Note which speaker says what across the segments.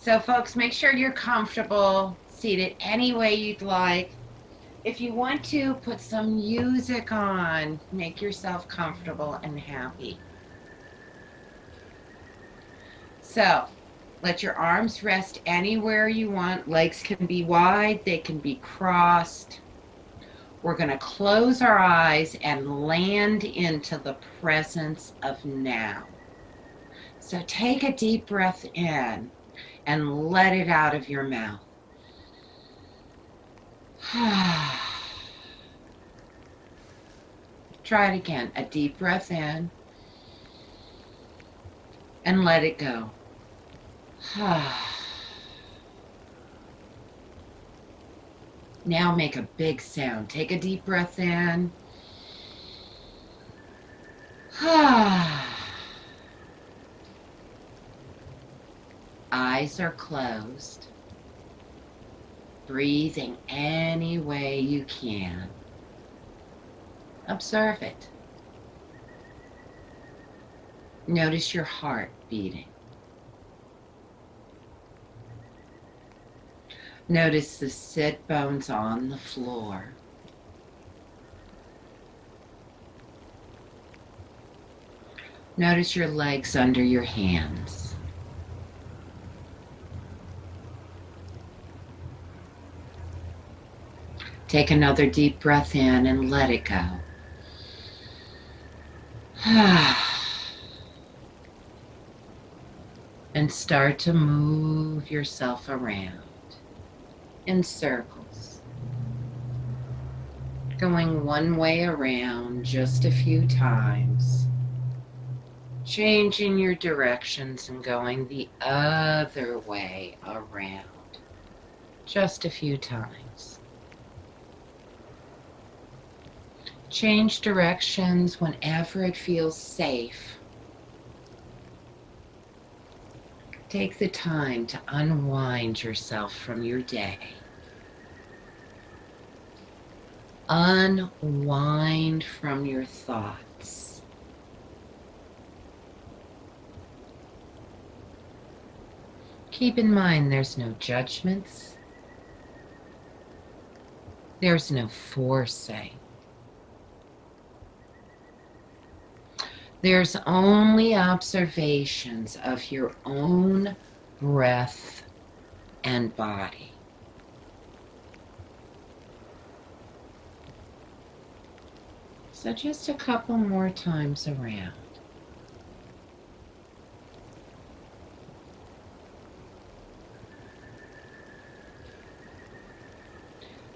Speaker 1: So folks, make sure you're comfortable, seated any way you'd like. If you want to, put some music on. Make yourself comfortable and happy. So, let your arms rest anywhere you want. Legs can be wide, they can be crossed. We're going to close our eyes and land into the presence of now. So, take a deep breath in and let it out of your mouth. Try it again. A deep breath in and let it go. Now make a big sound. Take a deep breath in. Eyes are closed. Breathing any way you can. Observe it. Notice your heart beating. Notice the sit bones on the floor. Notice your legs under your hands. Take another deep breath in and let it go. And start to move yourself around in circles. Going one way around just a few times. Changing your directions and going the other way around just a few times. Change directions whenever it feels safe. Take the time to unwind yourself from your day. Unwind from your thoughts. Keep in mind there's no judgments. There's no forcing. There's only observations of your own breath and body. So just a couple more times around.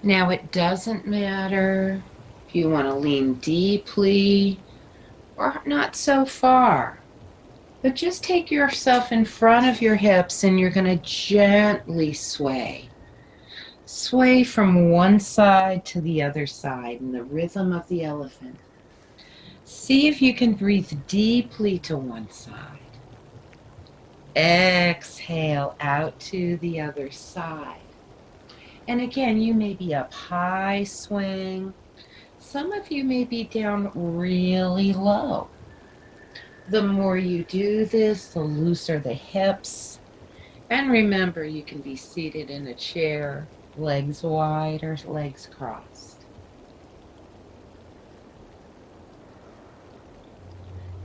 Speaker 1: Now it doesn't matter if you want to lean deeply or not so far. But just take yourself in front of your hips and you're going to gently sway. Sway from one side to the other side in the rhythm of the elephant. See if you can breathe deeply to one side. Exhale out to the other side. And again, you may be up high, swing. Some of you may be down really low. The more you do this, the looser the hips. And remember, you can be seated in a chair, legs wide or legs crossed.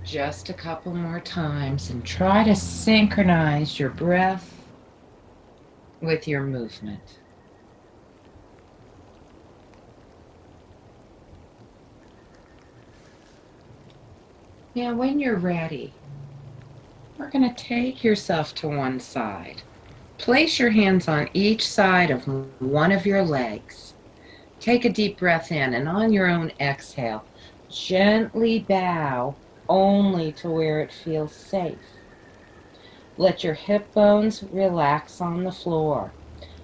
Speaker 1: Just a couple more times and try to synchronize your breath with your movement. Now, when you're ready, we're going to take yourself to one side. Place your hands on each side of one of your legs. Take a deep breath in, and on your own exhale, gently bow only to where it feels safe. Let your hip bones relax on the floor.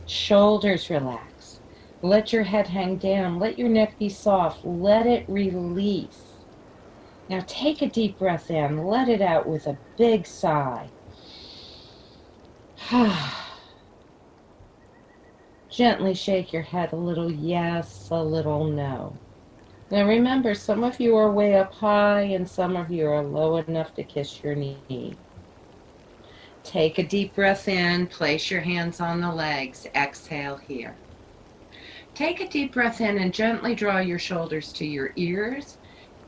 Speaker 1: Shoulders relax. Let your head hang down. Let your neck be soft. Let it release. Now take a deep breath in, let it out with a big sigh. Gently shake your head a little yes, a little no. Now remember, some of you are way up high and some of you are low enough to kiss your knee. Take a deep breath in, place your hands on the legs, exhale here. Take a deep breath in and gently draw your shoulders to your ears,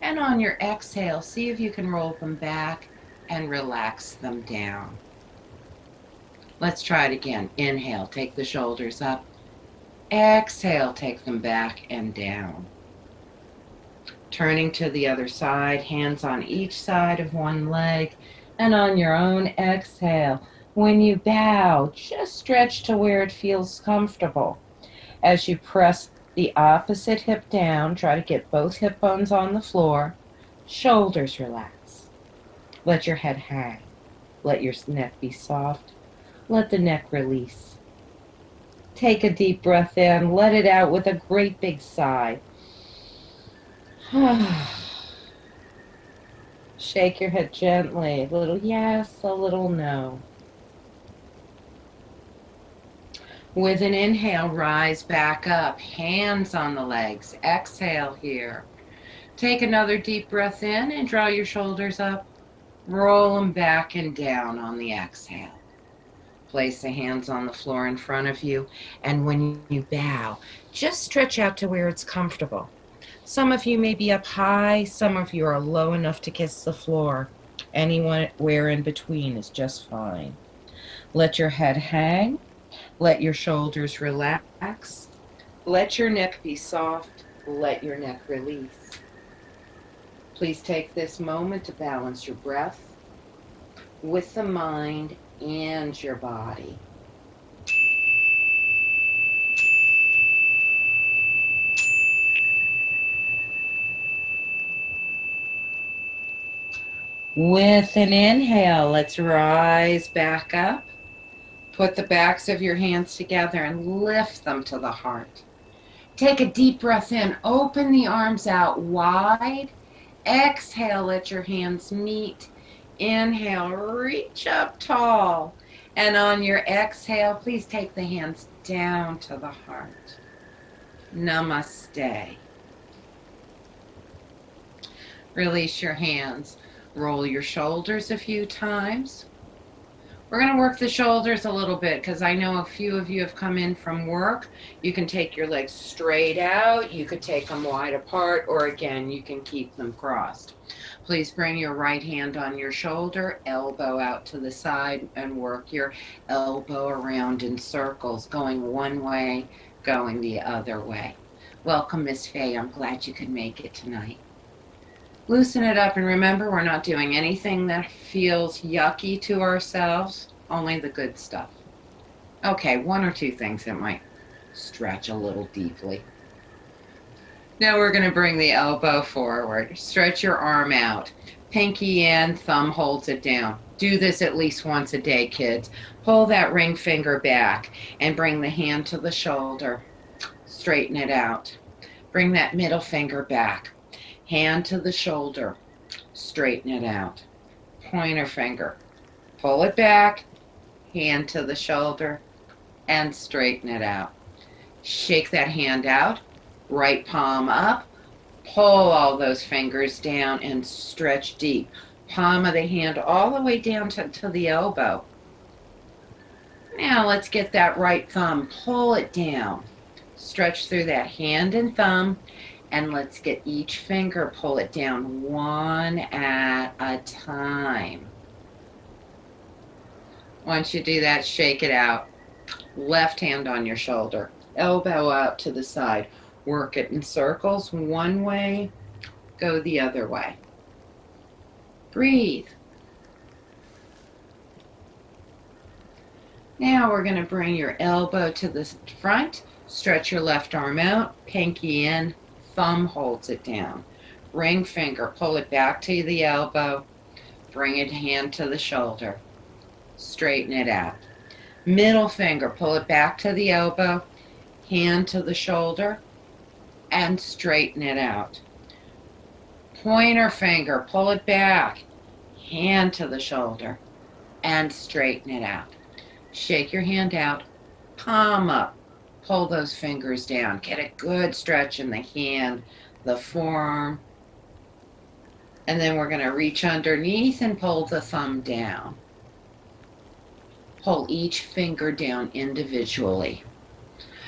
Speaker 1: and on your exhale, see if you can roll them back and relax them down. Let's try it again. Inhale, take the shoulders up. Exhale, take them back and down. Turning to the other side, hands on each side of one leg, and on your own exhale, when you bow, just stretch to where it feels comfortable. As you press the opposite hip down, try to get both hip bones on the floor. Shoulders relax. Let your head hang. Let your neck be soft. Let the neck release. Take a deep breath in. Let it out with a great big sigh. Shake your head gently. A little yes, a little no. With an inhale, rise back up. Hands on the legs. Exhale here. Take another deep breath in and draw your shoulders up. Roll them back and down on the exhale. Place the hands on the floor in front of you, and when you bow, just stretch out to where it's comfortable. Some of you may be up high, some of you are low enough to kiss the floor. Anywhere in between is just fine. Let your head hang. Let your shoulders relax. Let your neck be soft. Let your neck release. Please take this moment to balance your breath with the mind and your body. With an inhale, let's rise back up. Put the backs of your hands together and lift them to the heart. Take a deep breath in. Open the arms out wide. Exhale, let your hands meet. Inhale, reach up tall. And on your exhale, please take the hands down to the heart. Namaste. Release your hands. Roll your shoulders a few times. We're going to work the shoulders a little bit because I know a few of you have come in from work. You can take your legs straight out. You could take them wide apart, or again, you can keep them crossed. Please bring your right hand on your shoulder, elbow out to the side, and work your elbow around in circles, going one way, going the other way. Welcome, Miss Faye. I'm glad you could make it tonight. Loosen it up, and remember, we're not doing anything that feels yucky to ourselves, only the good stuff. Okay, one or two things that might stretch a little deeply. Now we're going to bring the elbow forward. Stretch your arm out. Pinky in, thumb holds it down. Do this at least once a day, kids. Pull that ring finger back and bring the hand to the shoulder. Straighten it out. Bring that middle finger back. Hand to the shoulder, straighten it out. Pointer finger, pull it back, hand to the shoulder, and straighten it out. Shake that hand out, right palm up, pull all those fingers down and stretch deep. Palm of the hand all the way down to the elbow. Now let's get that right thumb, pull it down. Stretch through that hand and thumb. And let's get each finger, pull it down one at a time. Once you do that, shake it out. Left hand on your shoulder, elbow out to the side. Work it in circles, one way, go the other way. Breathe. Now we're going to bring your elbow to the front, stretch your left arm out, pinky in, thumb holds it down. Ring finger, pull it back to the elbow. Bring it hand to the shoulder. Straighten it out. Middle finger, pull it back to the elbow. Hand to the shoulder. And straighten it out. Pointer finger, pull it back. Hand to the shoulder. And straighten it out. Shake your hand out. Palm up. Pull those fingers down. Get a good stretch in the hand, the forearm. And then we're going to reach underneath and pull the thumb down. Pull each finger down individually.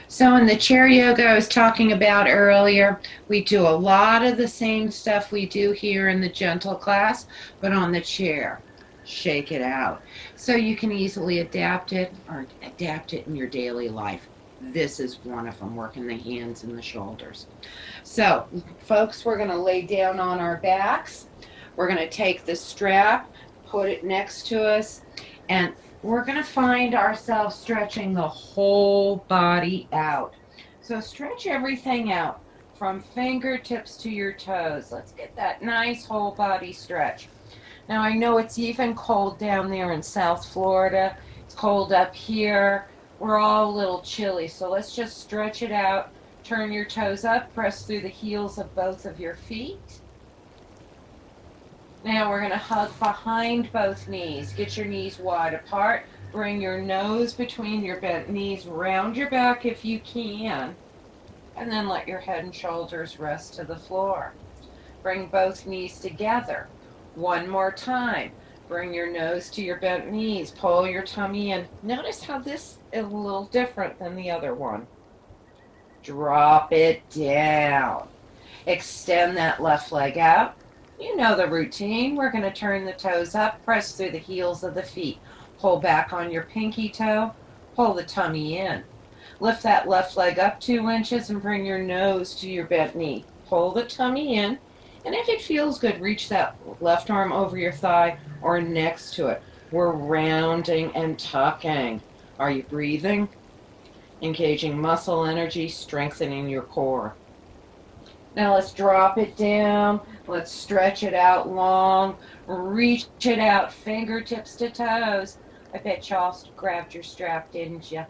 Speaker 1: So in the chair yoga I was talking about earlier, we do a lot of the same stuff we do here in the gentle class, but on the chair. Shake it out. So you can easily adapt it in your daily life. This is one of them, working the hands and the shoulders. So, folks, we're going to lay down on our backs. We're going to take the strap, put it next to us, and we're going to find ourselves stretching the whole body out. So stretch everything out from fingertips to your toes. Let's get that nice whole body stretch. Now I know it's even cold down there in South Florida. It's cold up here. We're all a little chilly, so let's just stretch it out. Turn your toes up, press through the heels of both of your feet. Now we're going to hug behind both knees. Get your knees wide apart. Bring your nose between your bent knees. Round your back if you can. And then let your head and shoulders rest to the floor. Bring both knees together. One more time. Bring your nose to your bent knees. Pull your tummy in. Notice how this is a little different than the other one. Drop it down. Extend that left leg out. You know the routine. We're going to turn the toes up, press through the heels of the feet. Pull back on your pinky toe. Pull the tummy in. Lift that left leg up 2 inches and bring your nose to your bent knee. Pull the tummy in. And if it feels good, reach that left arm over your thigh or next to it. We're rounding and tucking. Are you breathing? Engaging muscle energy, strengthening your core. Now let's drop it down. Let's stretch it out long. Reach it out, fingertips to toes. I bet y'all grabbed your strap, didn't you?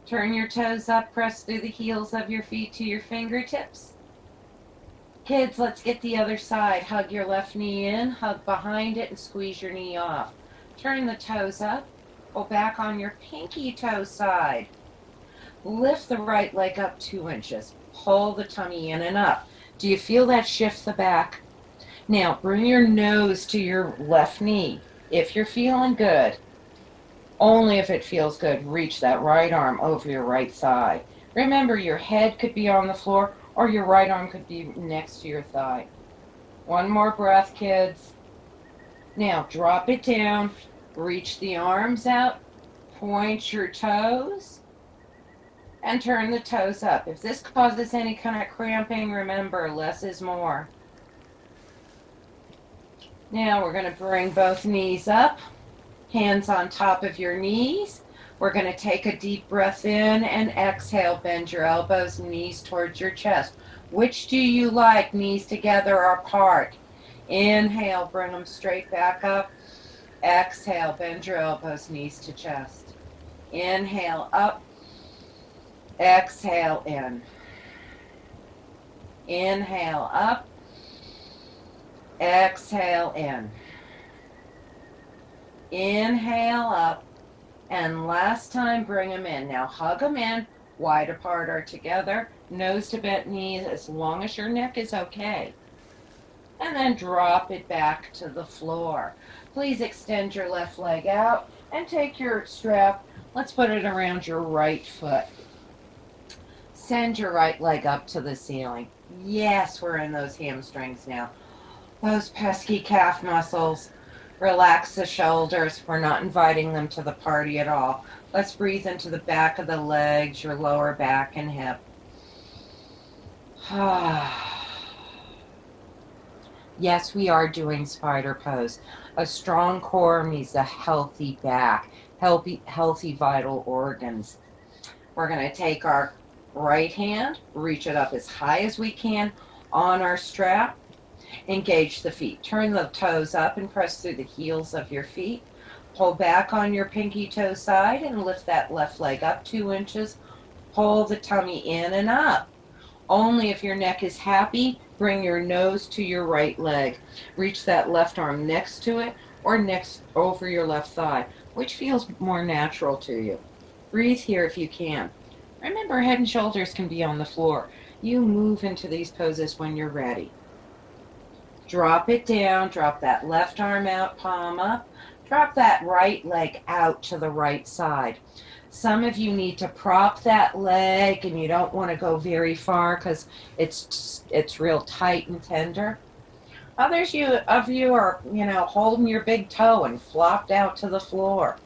Speaker 1: Turn your toes up, press through the heels of your feet to your fingertips. Kids, let's get the other side. Hug your left knee in, hug behind it, and squeeze your knee off. Turn the toes up. Pull back on your pinky toe side. Lift the right leg up 2 inches. Pull the tummy in and up. Do you feel that shift the back? Now, bring your nose to your left knee. If you're feeling good, only if it feels good, reach that right arm over your right thigh. Remember, your head could be on the floor or your right arm could be next to your thigh. One more breath, kids. Now, drop it down. Reach the arms out. Point your toes. And turn the toes up. If this causes any kind of cramping, remember, less is more. Now we're going to bring both knees up, hands on top of your knees. We're going to take a deep breath in and exhale. Bend your elbows, knees towards your chest. Which do you like, knees together or apart? Inhale, bring them straight back up. Exhale, bend your elbows, knees to chest. Inhale, up. Exhale, in. Inhale, up. Exhale, in. Inhale, up. And last time, bring them in. Now hug them in, wide apart or together, nose to bent knees, as long as your neck is okay. And then drop it back to the floor. Please extend your left leg out and take your strap. Let's put it around your right foot. Send your right leg up to the ceiling. Yes, we're in those hamstrings now. Those pesky calf muscles. Relax the shoulders. We're not inviting them to the party at all. Let's breathe into the back of the legs, your lower back and hip. Yes, we are doing spider pose. A strong core means a healthy back, healthy vital organs. We're going to take our right hand, reach it up as high as we can on our strap. Engage the feet. Turn the toes up and press through the heels of your feet. Pull back on your pinky toe side and lift that left leg up 2 inches. Pull the tummy in and up. Only if your neck is happy, bring your nose to your right leg. Reach that left arm next to it or next over your left thigh, which feels more natural to you. Breathe here if you can. Remember, head and shoulders can be on the floor. You move into these poses when you're ready. Drop it down, drop that left arm out, palm up. Drop that right leg out to the right side. Some of you need to prop that leg and you don't want to go very far because it's real tight and tender. Others of you are, holding your big toe and flopped out to the floor.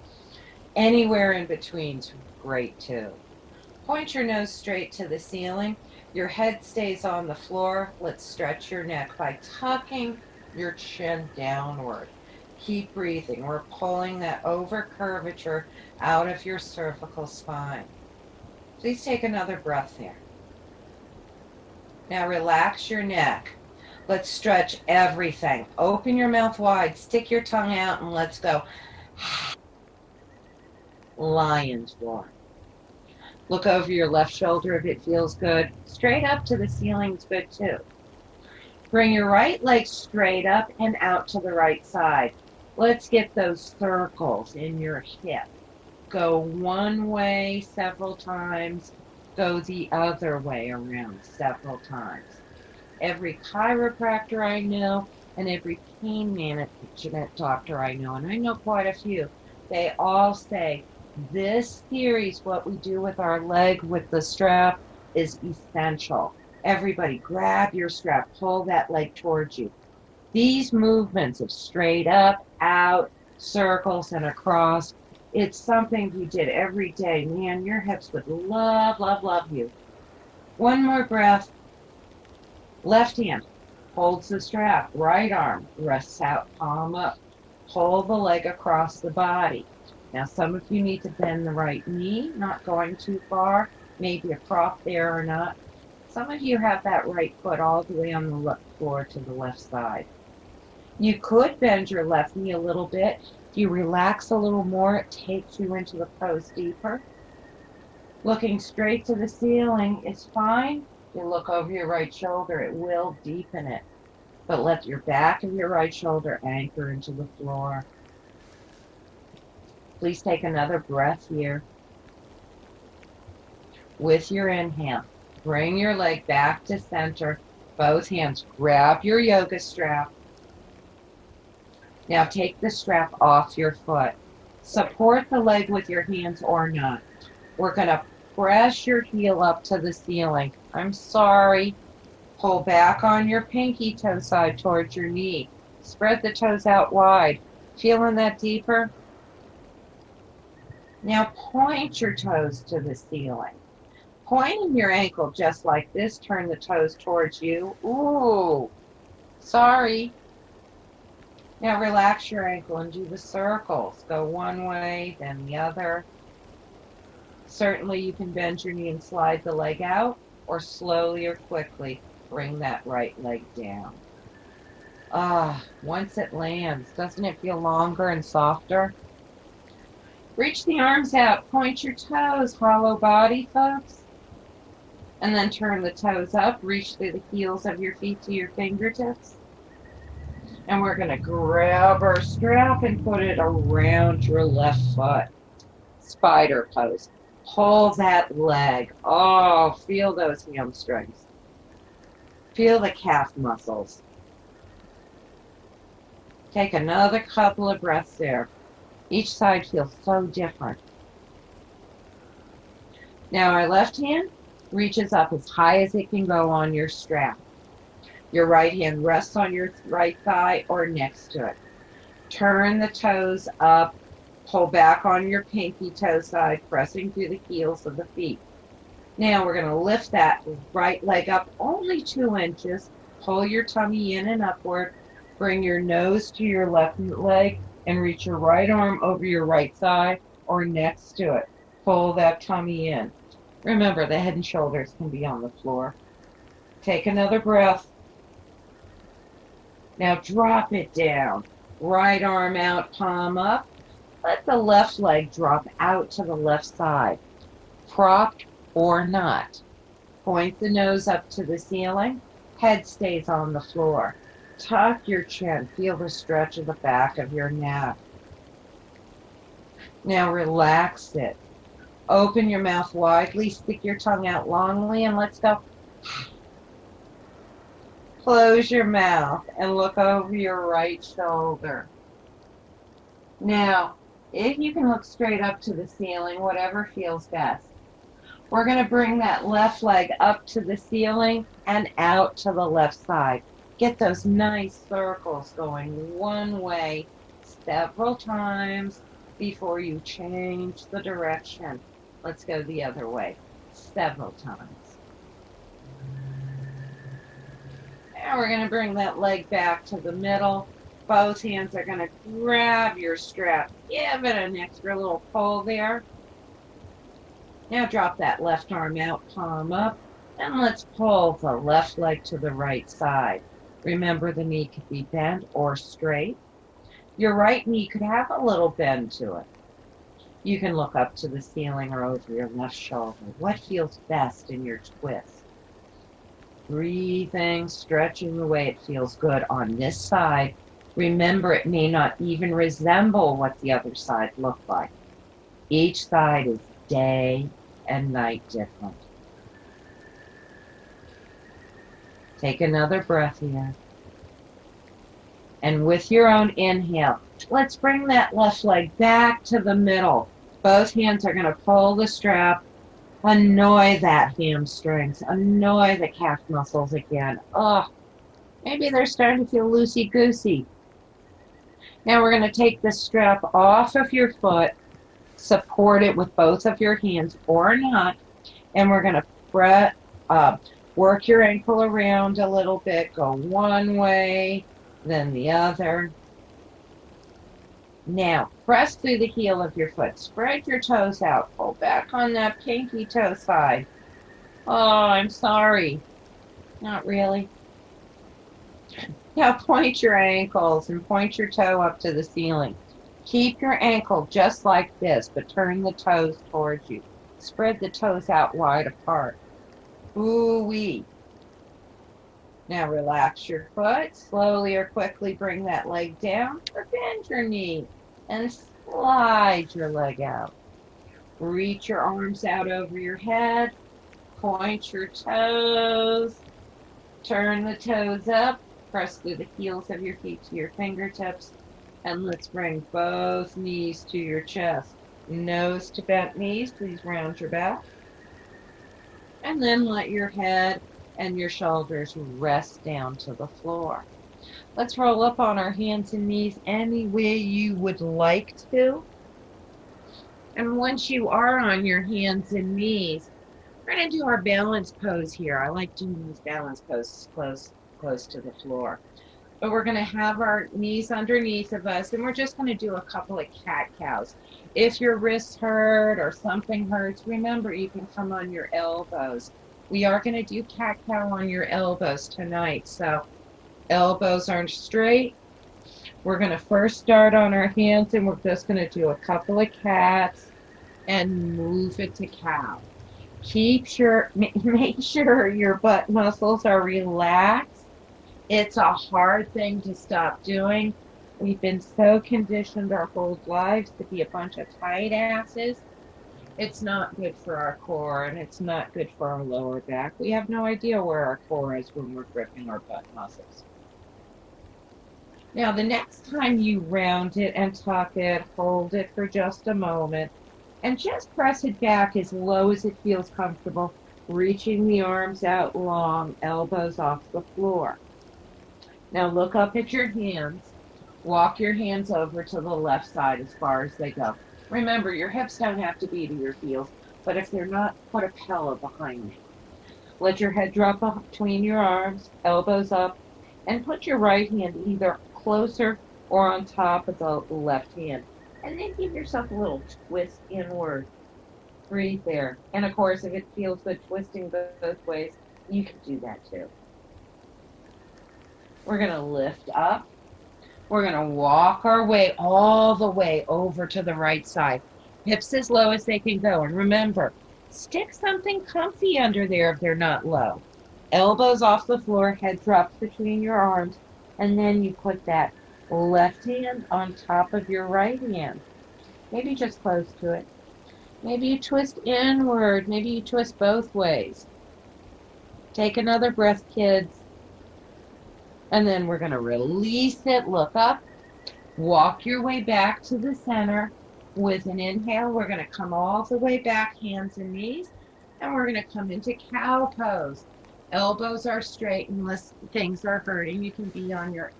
Speaker 1: Anywhere in between's great too. Point your nose straight to the ceiling. Your head stays on the floor. Let's stretch your neck by tucking your chin downward. Keep breathing. We're pulling that over curvature out of your cervical spine. Please take another breath there. Now relax your neck. Let's stretch everything. Open your mouth wide, stick your tongue out, and let's go. Lion's roar. Look over your left shoulder if it feels good. Straight up to the ceiling's good too. Bring your right leg straight up and out to the right side. Let's get those circles in your hip. Go one way several times. Go the other way around several times. Every chiropractor I know and every pain management doctor I know, and I know quite a few, they all say this series, what we do with our leg with the strap, is essential. Everybody grab your strap, pull that leg towards you. These movements of straight up, out, circles, and across, it's something you did every day. Man, your hips would love, love, love you. One more breath. Left hand holds the strap. Right arm rests out, palm up. Pull the leg across the body. Now, some of you need to bend the right knee, not going too far, maybe a prop there or not. Some of you have that right foot all the way on the left floor to the left side. You could bend your left knee a little bit. If you relax a little more, it takes you into the pose deeper. Looking straight to the ceiling is fine. You look over your right shoulder, it will deepen it. But let your back of your right shoulder anchor into the floor. Please take another breath here. With your inhale, bring your leg back to center. Both hands grab your yoga strap. Now take the strap off your foot. Support the leg with your hands or not. We're going to press your heel up to the ceiling. I'm sorry. Pull back on your pinky toe side towards your knee. Spread the toes out wide. Feeling that deeper? Now point your toes to the ceiling. Pointing your ankle just like this. Turn the toes towards you. Ooh, sorry. Now relax your ankle and do the circles. Go one way, then the other. Certainly you can bend your knee and slide the leg out, or slowly or quickly bring that right leg down. Once it lands, doesn't it feel longer and softer? Reach the arms out, point your toes, hollow body, folks. And then turn the toes up, reach through the heels of your feet to your fingertips. And we're going to grab our strap and put it around your left foot. Spider pose. Pull that leg. Oh, feel those hamstrings. Feel the calf muscles. Take another couple of breaths there. Each side feels so different. Now our left hand reaches up as high as it can go on your strap. Your right hand rests on your right thigh or next to it. Turn the toes up. Pull back on your pinky toe side, pressing through the heels of the feet. Now we're going to lift that right leg up only 2 inches. Pull your tummy in and upward. Bring your nose to your left leg and reach your right arm over your right thigh or next to it. Pull that tummy in. Remember, the head and shoulders can be on the floor. Take another breath. Now drop it down. Right arm out, palm up. Let the left leg drop out to the left side. Propped or not. Point the nose up to the ceiling. Head stays on the floor. Tuck your chin. Feel the stretch of the back of your neck. Now relax it. Open your mouth widely. Stick your tongue out longly and let's go. Close your mouth and look over your right shoulder. Now, if you can look straight up to the ceiling, whatever feels best. We're going to bring that left leg up to the ceiling and out to the left side. Get those nice circles going one way several times before you change the direction. Let's go the other way several times. Now we're going to bring that leg back to the middle. Both hands are going to grab your strap. Give it an extra little pull there. Now drop that left arm out, palm up, and let's pull the left leg to the right side. Remember, the knee could be bent or straight. Your right knee could have a little bend to it. You can look up to the ceiling or over your left shoulder. What feels best in your twist? Breathing, stretching the way it feels good on this side. Remember, it may not even resemble what the other side looked like. Each side is day and night different. Take another breath here. And with your own inhale, let's bring that left leg back to the middle. Both hands are going to pull the strap. Annoy that hamstrings. Annoy the calf muscles again. Oh, maybe they're starting to feel loosey-goosey. Now we're going to take the strap off of your foot, support it with both of your hands or not, and we're going to work your ankle around a little bit. Go one way, then the other. Now, press through the heel of your foot. Spread your toes out. Pull back on that pinky toe side. Oh, I'm sorry. Not really. Now point your ankles and point your toe up to the ceiling. Keep your ankle just like this, but turn the toes towards you. Spread the toes out wide apart. Ooh-wee. Now relax your foot. Slowly or quickly bring that leg down or bend your knee and slide your leg out. Reach your arms out over your head. Point your toes. Turn the toes up. Press through the heels of your feet to your fingertips. And let's bring both knees to your chest. Nose to bent knees. Please round your back. And then let your head and your shoulders rest down to the floor. Let's roll up on our hands and knees any way you would like to. And once you are on your hands and knees, we're going to do our balance pose here. I like doing these balance poses close to the floor. But we're going to have our knees underneath of us, and we're just going to do a couple of cat-cows. If your wrists hurt or something hurts, remember you can come on your elbows. We are going to do cat-cow on your elbows tonight, so elbows aren't straight. We're going to first start on our hands, and we're just going to do a couple of cats and move it to cow. Make sure your butt muscles are relaxed. It's a hard thing to stop doing. We've been so conditioned our whole lives to be a bunch of tight asses. It's not good for our core, and it's not good for our lower back. We have no idea where our core is when we're gripping our butt muscles. Now, the next time you round it and tuck it, hold it for just a moment, and just press it back as low as it feels comfortable, reaching the arms out long, elbows off the floor. Now look up at your hands. Walk your hands over to the left side as far as they go. Remember, your hips don't have to be to your heels, but if they're not, put a pillow behind you. Let your head drop between your arms, elbows up, and put your right hand either closer or on top of the left hand. And then give yourself a little twist inward. Breathe there. And of course, if it feels good twisting both ways, you can do that too. We're going to lift up. We're going to walk our way all the way over to the right side. Hips as low as they can go. And remember, stick something comfy under there if they're not low. Elbows off the floor, head drops between your arms, and then you put that left hand on top of your right hand. Maybe just close to it. Maybe you twist inward. Maybe you twist both ways. Take another breath, kids. And then we're going to release it, look up, Walk your way back to the center. With an inhale, we're going to come all the way back, hands and knees, and we're going to come into cow pose. Elbows are straight unless things are hurting. You can be on your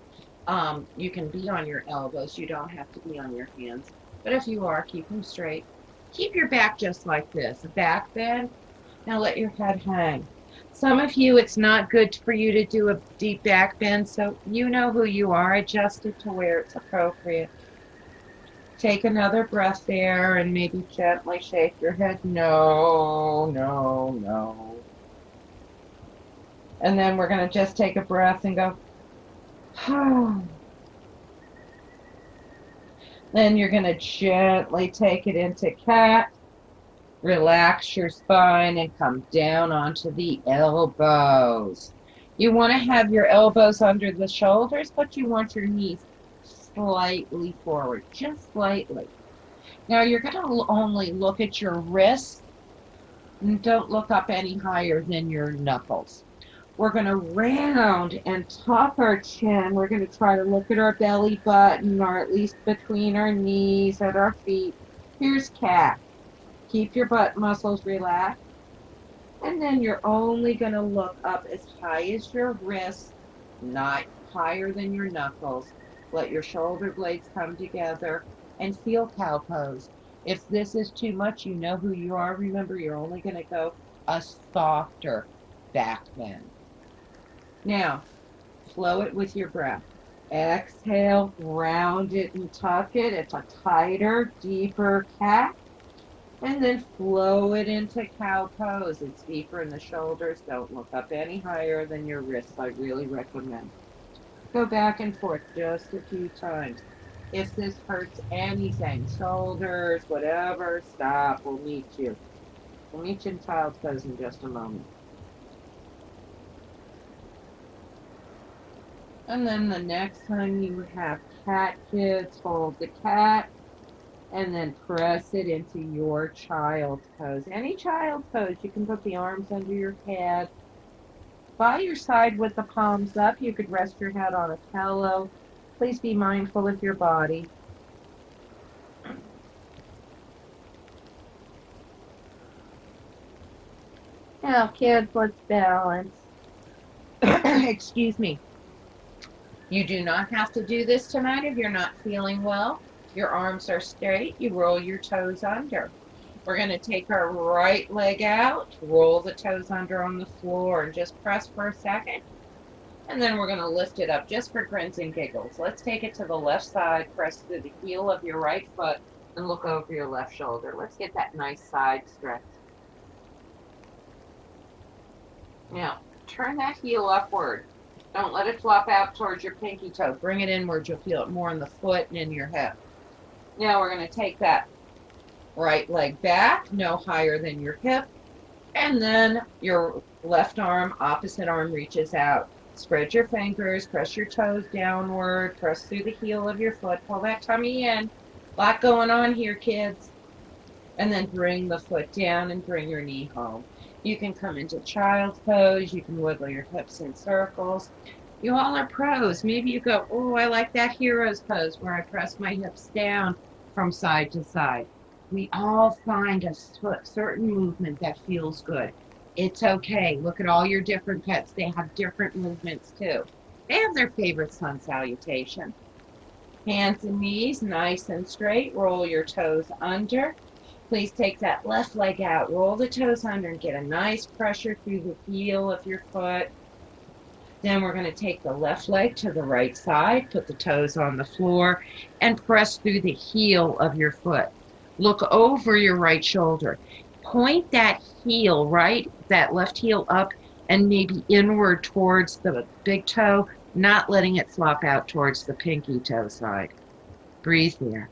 Speaker 1: elbows. You don't have to be on your hands. But if you are, keep them straight. Keep your back just like this. A back bend. Now let your head hang. Some of you, it's not good for you to do a deep back bend, so you know who you are. Adjust it to where it's appropriate. Take another breath there and maybe gently shake your head. No, no, no. And then we're going to just take a breath and go, Then you're going to gently take it into cat. Relax your spine and come down onto the elbows. You want to have your elbows under the shoulders, but you want your knees slightly forward, just slightly. Now you're going to only look at your wrists and don't look up any higher than your knuckles. We're going to round and tuck our chin. We're going to try to look at our belly button, or at least between our knees at our feet. Here's cat. Keep your butt muscles relaxed. And then you're only going to look up as high as your wrists, not higher than your knuckles. Let your shoulder blades come together and feel cow pose. If this is too much, you know who you are. Remember, you're only going to go a softer back bend. Now, flow it with your breath. Exhale, round it and tuck it. It's a tighter, deeper cat. And then flow it into cow pose. It's deeper in the shoulders. Don't look up any higher than your wrists. I really recommend. Go back and forth just a few times. If this hurts anything, shoulders, whatever, stop. We'll meet you. We'll meet you in child's pose in just a moment. And then the next time you have cat, kids, hold the cat and then press it into your child's pose. Any child's pose, you can put the arms under your head. By your side with the palms up, you could rest your head on a pillow. Please be mindful of your body. Now, kids, let's balance. Excuse me. You do not have to do this tonight if you're not feeling well. Your arms are straight. You roll your toes under. We're going to take our right leg out, roll the toes under on the floor, and just press for a second. And then we're going to lift it up just for grins and giggles. Let's take it to the left side, press through the heel of your right foot, and look over your left shoulder. Let's get that nice side stretch. Now, turn that heel upward. Don't let it flop out towards your pinky toe. Bring it inward. You'll feel it more in the foot and in your hip. Now we're going to take that right leg back, no higher than your hip. And then your left arm, opposite arm reaches out. Spread your fingers, press your toes downward, press through the heel of your foot, pull that tummy in. A lot going on here, kids. And then bring the foot down and bring your knee home. You can come into child's pose. You can wiggle your hips in circles. You all are pros. Maybe you go, oh, I like that hero's pose where I press my hips down from side to side. We all find a certain movement that feels good. It's okay. Look at all your different pets. They have different movements too. They have their favorite sun salutation. Hands and knees nice and straight. Roll your toes under. Please take that left leg out, roll the toes under, and get a nice pressure through the heel of your foot. Then we're going to take the left leg to the right side, put the toes on the floor, and press through the heel of your foot. Look over your right shoulder. Point that heel, that left heel up and maybe inward towards the big toe, not letting it flop out towards the pinky toe side. Breathe there.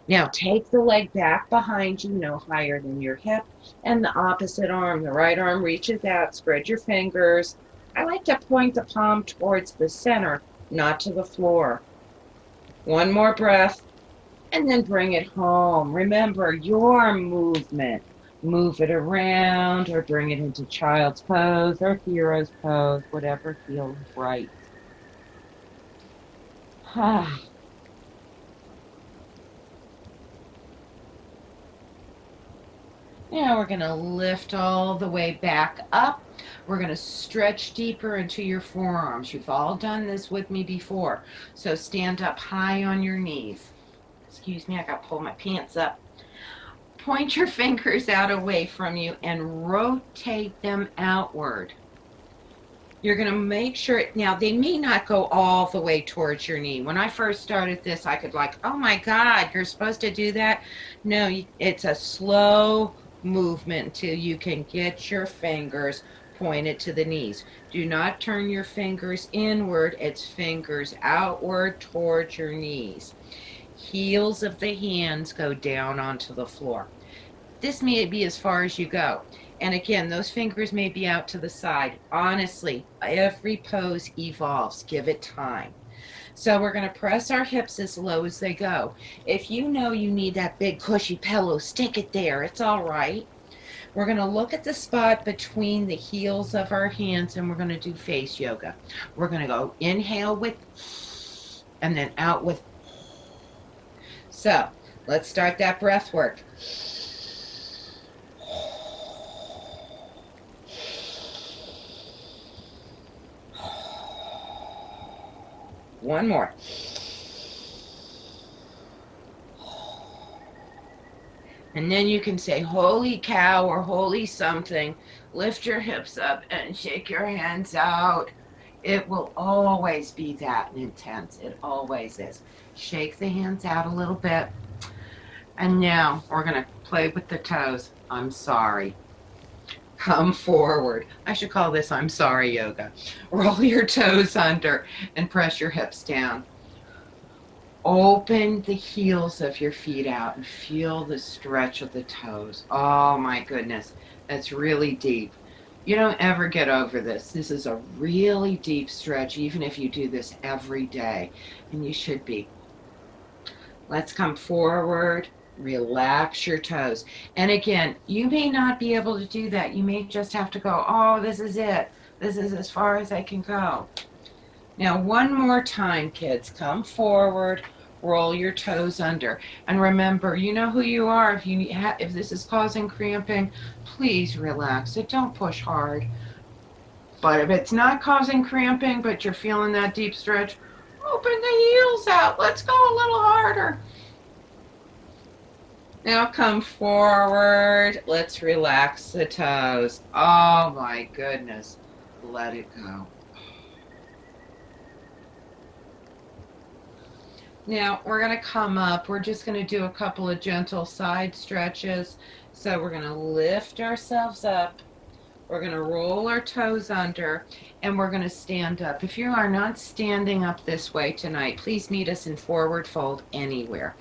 Speaker 1: Now take the leg back behind you, no higher than your hip, and the opposite arm, the right arm reaches out, spread your fingers. I like to point the palm towards the center, not to the floor. One more breath, and then bring it home. Remember your movement. Move it around or bring it into child's pose or hero's pose, whatever feels right. Now we're going to lift all the way back up. We're going to stretch deeper into your forearms. You've all done this with me before. So stand up high on your knees. Excuse me, I got to pull my pants up. Point your fingers out away from you and rotate them outward. You're going to make sure, now they may not go all the way towards your knee. When I first started this, I could oh my God, you're supposed to do that? No, it's a slow movement until you can get your fingers pointed to the knees. Do not turn your fingers inward. It's fingers outward towards your knees. Heels of the hands go down onto the floor. This may be as far as you go. And again, those fingers may be out to the side. Honestly, every pose evolves. Give it time. So we're going to press our hips as low as they go. If you know you need that big cushy pillow, stick it there. It's all right. We're going to look at the spot between the heels of our hands, and we're going to do face yoga. We're going to go inhale with and then out with. So let's start that breath work. One more. And then you can say, holy cow, or holy something. Lift your hips up and shake your hands out. It will always be that intense. It always is. Shake the hands out a little bit. And now we're going to play with the toes. I'm sorry. Come forward. I should call this I'm sorry yoga. Roll your toes under and press your hips down. Open the heels of your feet out and feel the stretch of the toes. Oh my goodness, that's really deep. You don't ever get over this. This is a really deep stretch, even if you do this every day, and you should be. Let's come forward. Relax your toes. And again, you may not be able to do that. You may just have to go, oh, this is it. This is as far as I can go. Now, one more time, kids. Come forward. Roll your toes under. And remember, you know who you are. If this is causing cramping, please relax it. Don't push hard. But if it's not causing cramping, but you're feeling that deep stretch, open the heels out. Let's go a little harder. Now come forward. Let's relax the toes. Oh my goodness. Let it go. Now we're going to come up. We're just going to do a couple of gentle side stretches. So we're going to lift ourselves up. We're going to roll our toes under, and we're going to stand up. If you are not standing up this way tonight, please meet us in forward fold anywhere.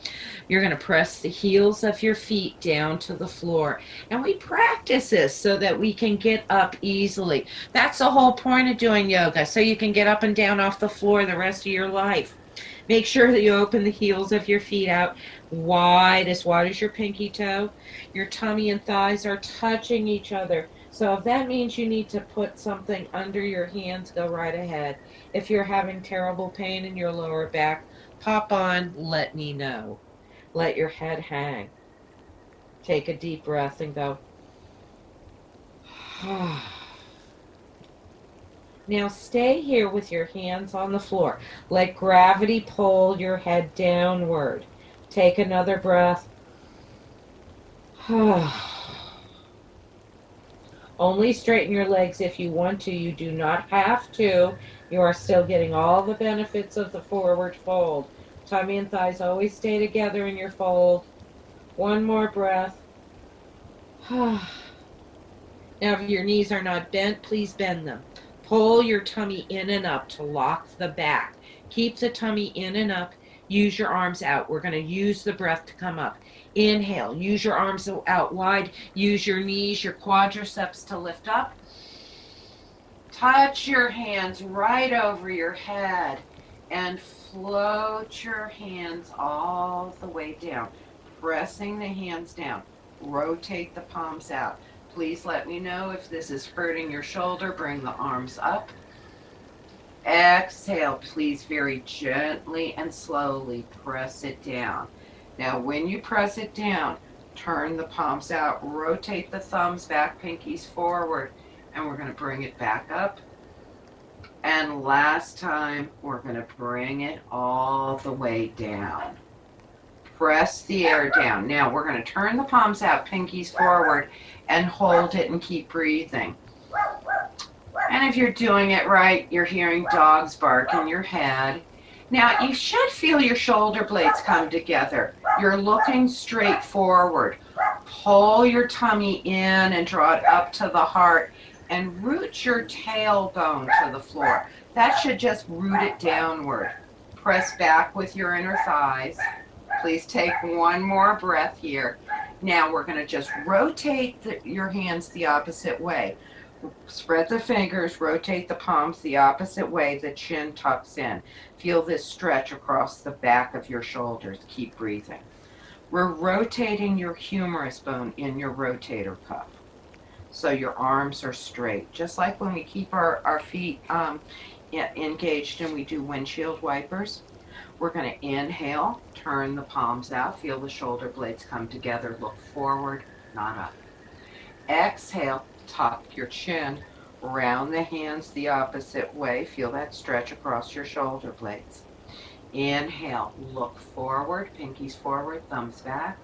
Speaker 1: You're going to press the heels of your feet down to the floor. And we practice this so that we can get up easily. That's the whole point of doing yoga, so you can get up and down off the floor the rest of your life. Make sure that you open the heels of your feet out wide as your pinky toe. Your tummy and thighs are touching each other. So if that means you need to put something under your hands, go right ahead. If you're having terrible pain in your lower back, pop on, let me know. Let your head hang. Take a deep breath and go. Now stay here with your hands on the floor. Let gravity pull your head downward. Take another breath. Only straighten your legs if you want to. You do not have to. You are still getting all the benefits of the forward fold. Tummy and thighs always stay together in your fold. One more breath. Now, if your knees are not bent, please bend them. Pull your tummy in and up to lock the back. Keep the tummy in and up. Use your arms out. We're going to use the breath to come up. Inhale. Use your arms out wide. Use your knees, your quadriceps to lift up. Touch your hands right over your head and float your hands all the way down. Pressing the hands down. Rotate the palms out. Please let me know if this is hurting your shoulder. Bring the arms up. Exhale, please very gently and slowly press it down. Now, when you press it down, turn the palms out, rotate the thumbs back, pinkies forward, and we're going to bring it back up. And last time, we're going to bring it all the way down. Press the air down. Now, we're going to turn the palms out, pinkies forward, and hold it and keep breathing. And if you're doing it right, you're hearing dogs bark in your head. Now, you should feel your shoulder blades come together. You're looking straight forward. Pull your tummy in and draw it up to the heart and root your tailbone to the floor. That should just root it downward. Press back with your inner thighs. Please take one more breath here. Now we're going to just rotate your hands the opposite way. Spread the fingers, rotate the palms the opposite way, the chin tucks in. Feel this stretch across the back of your shoulders. Keep breathing. We're rotating your humerus bone in your rotator cuff. So your arms are straight. Just like when we keep our feet engaged and we do windshield wipers. We're going to inhale, turn the palms out, feel the shoulder blades come together, look forward, not up. Exhale, tuck your chin, round the hands the opposite way, feel that stretch across your shoulder blades. Inhale, look forward, pinkies forward, thumbs back.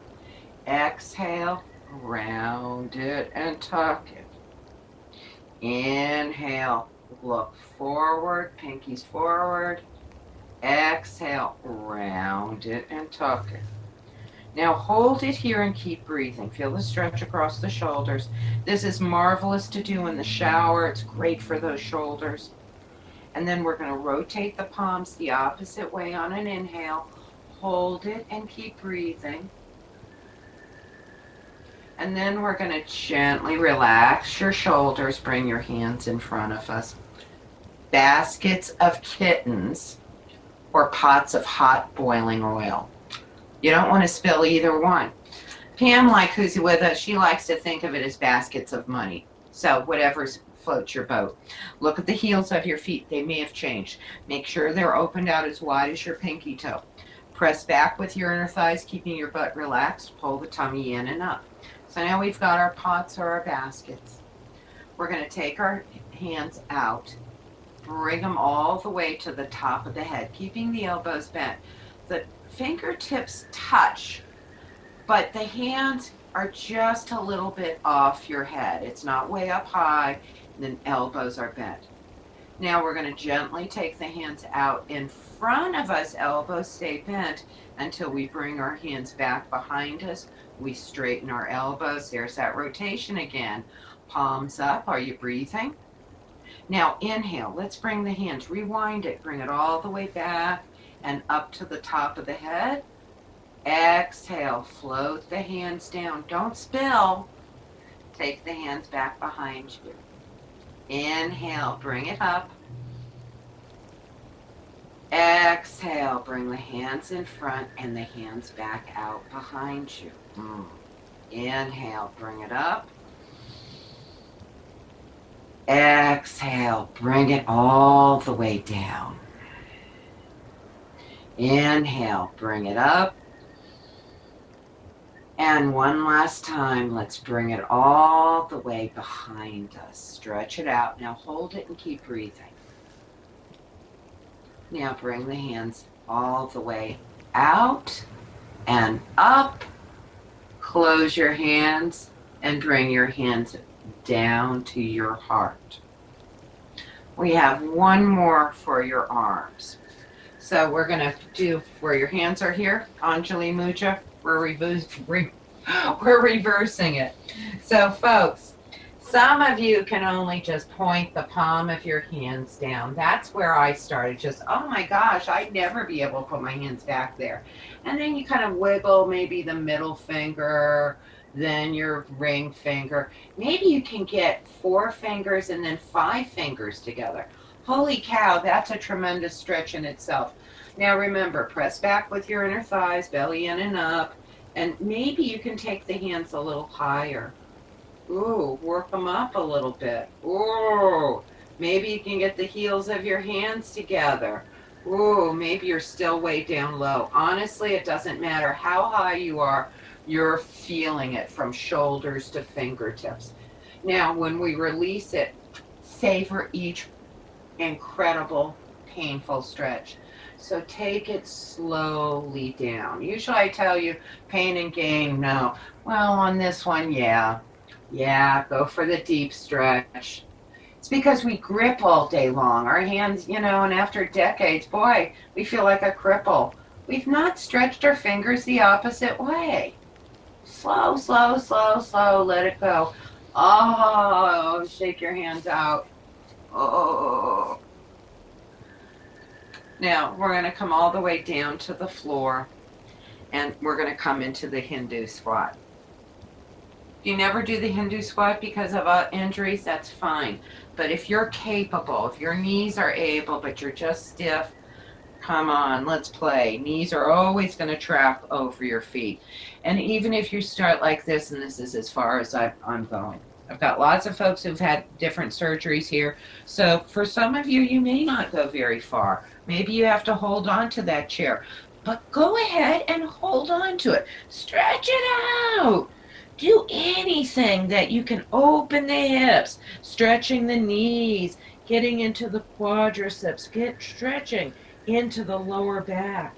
Speaker 1: Exhale, round it and tuck it. Inhale, look forward, pinkies forward. Exhale, round it and tuck it. Now hold it here and keep breathing. Feel the stretch across the shoulders. This is marvelous to do in the shower. It's great for those shoulders. And then we're going to rotate the palms the opposite way on an inhale. Hold it and keep breathing. And then we're going to gently relax your shoulders. Bring your hands in front of us. Baskets of kittens or pots of hot boiling oil. You don't want to spill either one. Pam, who's with us, she likes to think of it as baskets of money. So whatever floats your boat. Look at the heels of your feet. They may have changed. Make sure they're opened out as wide as your pinky toe. Press back with your inner thighs, keeping your butt relaxed. Pull the tummy in and up. So now we've got our pots or our baskets. We're going to take our hands out. Bring them all the way to the top of the head, keeping the elbows bent. The fingertips touch, but the hands are just a little bit off your head. It's not way up high, and the elbows are bent. Now we're going to gently take the hands out in front of us, elbows stay bent until we bring our hands back behind us. We straighten our elbows. There's that rotation again. Palms up. Are you breathing? Now inhale. Let's bring the hands, rewind it, bring it all the way back and up to the top of the head. Exhale, float the hands down. Don't spill. Take the hands back behind you. Inhale, bring it up. Exhale, bring the hands in front and the hands back out behind you. Inhale, bring it up. Exhale, bring it all the way down. Inhale, bring it up. And one last time, let's bring it all the way behind us. Stretch it out. Now hold it and keep breathing. Now bring the hands all the way out and up. Close your hands and bring your hands down to your heart. We have one more for your arms. So we're going to do where your hands are here, Anjali Mudra. We're reversing it. So folks, some of you can only just point the palm of your hands down. That's where I started. Just, oh my gosh, I'd never be able to put my hands back there. And then you kind of wiggle maybe the middle finger, then your ring finger. Maybe you can get 4 fingers and then 5 fingers together. Holy cow, that's a tremendous stretch in itself. Now remember, press back with your inner thighs, belly in and up, and maybe you can take the hands a little higher. Ooh, work them up a little bit. Ooh, Maybe you can get the heels of your hands together. Ooh, maybe you're still way down low. Honestly, it doesn't matter how high you are, you're feeling it from shoulders to fingertips. Now, when we release it, savor each incredible, painful stretch. So take it slowly down. Usually I tell you pain and gain, no. Well, on this one, yeah. Yeah, go for the deep stretch. It's because we grip all day long. Our hands, and after decades, boy, we feel like a cripple. We've not stretched our fingers the opposite way. Slow, slow, slow, slow. Let it go. Oh, shake your hands out. Oh. Now, we're going to come all the way down to the floor, and we're going to come into the Hindu squat. If you never do the Hindu squat because of injuries, that's fine. But if you're capable, if your knees are able, but you're just stiff, come on, let's play. Knees are always going to track over your feet. And even if you start like this, and this is as far as I'm going. I've got lots of folks who've had different surgeries here. So for some of you, you may not go very far. Maybe you have to hold on to that chair. But go ahead and hold on to it. Stretch it out. Do anything that you can open the hips, stretching the knees, getting into the quadriceps, stretching into the lower back.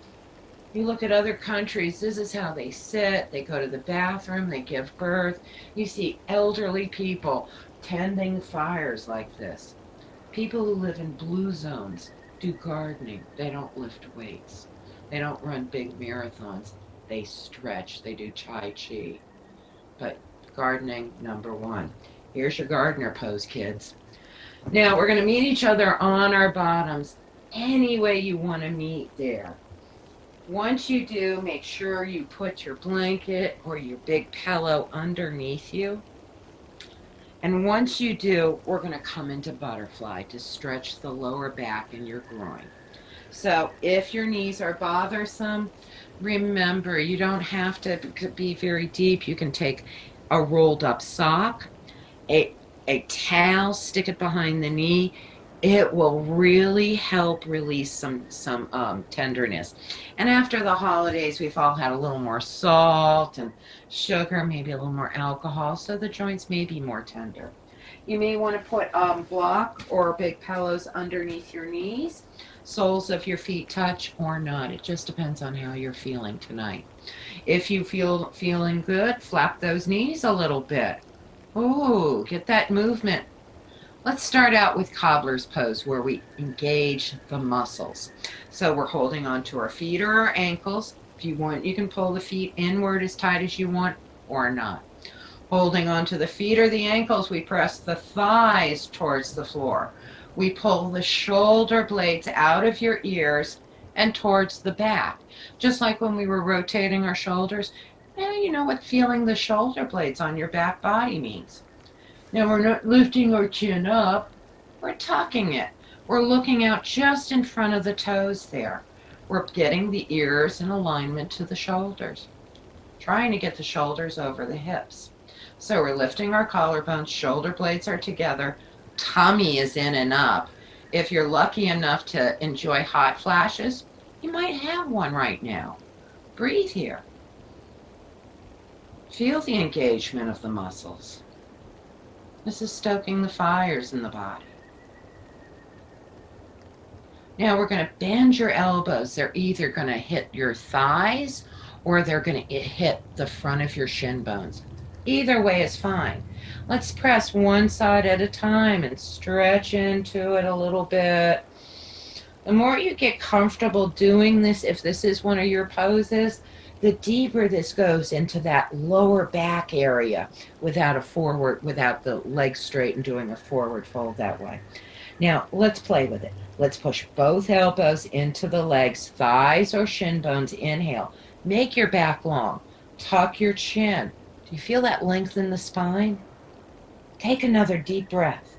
Speaker 1: You look at other countries, this is how they sit, they go to the bathroom, they give birth. You see elderly people tending fires like this. People who live in blue zones do gardening. They don't lift weights. They don't run big marathons. They stretch. They do Tai Chi. But gardening, number one. Here's your gardener pose, kids. Now we're going to meet each other on our bottoms any way you want to meet there. Once you do, make sure you put your blanket or your big pillow underneath you. And once you do, we're going to come into butterfly to stretch the lower back and your groin. So if your knees are bothersome, remember, you don't have to be very deep. You can take a rolled up sock, a towel, stick it behind the knee. It will really help release some tenderness. And after the holidays, we've all had a little more salt and sugar, maybe a little more alcohol, so the joints may be more tender. You may want to put block or big pillows underneath your knees. Soles of your feet touch or not. It just depends on how you're feeling tonight. If you feeling good, flap those knees a little bit. Ooh, get that movement. Let's start out with cobbler's pose where we engage the muscles. So we're holding on to our feet or our ankles. If you want, you can pull the feet inward as tight as you want or not. Holding on to the feet or the ankles, we press the thighs towards the floor. We pull the shoulder blades out of your ears and towards the back. Just like when we were rotating our shoulders, now you know what feeling the shoulder blades on your back body means. Now we're not lifting our chin up, we're tucking it. We're looking out just in front of the toes there. We're getting the ears in alignment to the shoulders. Trying to get the shoulders over the hips. So we're lifting our collarbones, shoulder blades are together, tummy is in and up. If you're lucky enough to enjoy hot flashes, you might have one right now. Breathe here. Feel the engagement of the muscles. This is stoking the fires in the body. Now we're going to bend your elbows. They're either going to hit your thighs or they're going to hit the front of your shin bones. Either way is fine. Let's press one side at a time and stretch into it a little bit. The more you get comfortable doing this, if this is one of your poses, the deeper this goes into that lower back area without the legs straight and doing a forward fold that way. Now, let's play with it. Let's push both elbows into the legs, thighs or shin bones. Inhale. Make your back long. Tuck your chin. Do you feel that length in the spine? Take another deep breath.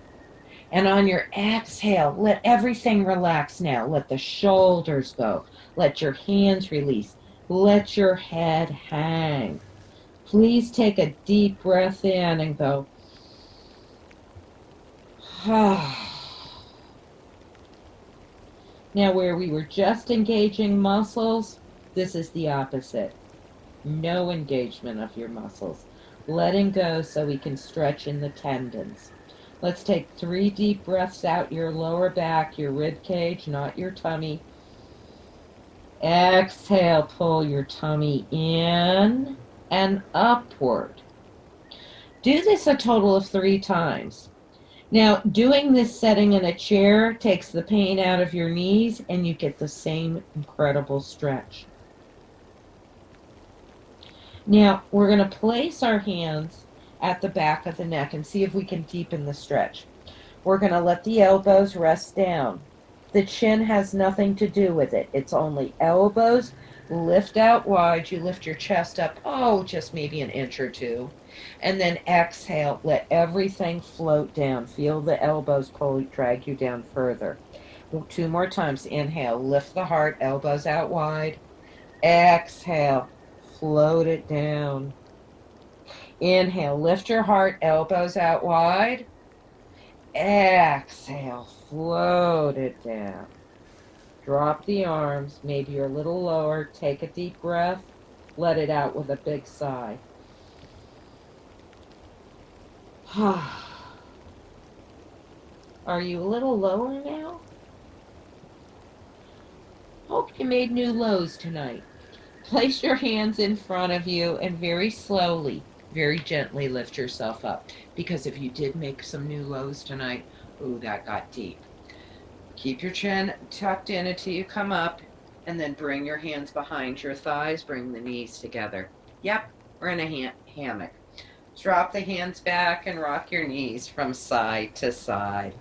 Speaker 1: And on your exhale, let everything relax now. Let the shoulders go. Let your hands release. Let your head hang. Please take a deep breath in and go. Now, where we were just engaging muscles, this is the opposite. No engagement of your muscles. Letting go so we can stretch in the tendons. Let's take 3 deep breaths out your lower back, your rib cage, not your tummy. Exhale, pull your tummy in and upward. Do this a total of 3 times. Now, doing this setting in a chair takes the pain out of your knees and you get the same incredible stretch. Now, we're going to place our hands at the back of the neck and see if we can deepen the stretch. We're going to let the elbows rest down. The chin has nothing to do with it. It's only elbows. Lift out wide. You lift your chest up, just maybe an inch or 2. And then exhale. Let everything float down. Feel the elbows drag you down further. 2 more times. Inhale. Lift the heart. Elbows out wide. Exhale. Float it down. Inhale. Lift your heart. Elbows out wide. Exhale, float it down. Drop the arms, maybe you're a little lower. Take a deep breath. Let it out with a big sigh. Are you a little lower now? Hope you made new lows tonight. Place your hands in front of you and very slowly, very gently lift yourself up. Because if you did make some new lows tonight, that got deep. Keep your chin tucked in until you come up, and then bring your hands behind your thighs. Bring the knees together. Yep, we're in a hammock. Drop the hands back and rock your knees from side to side.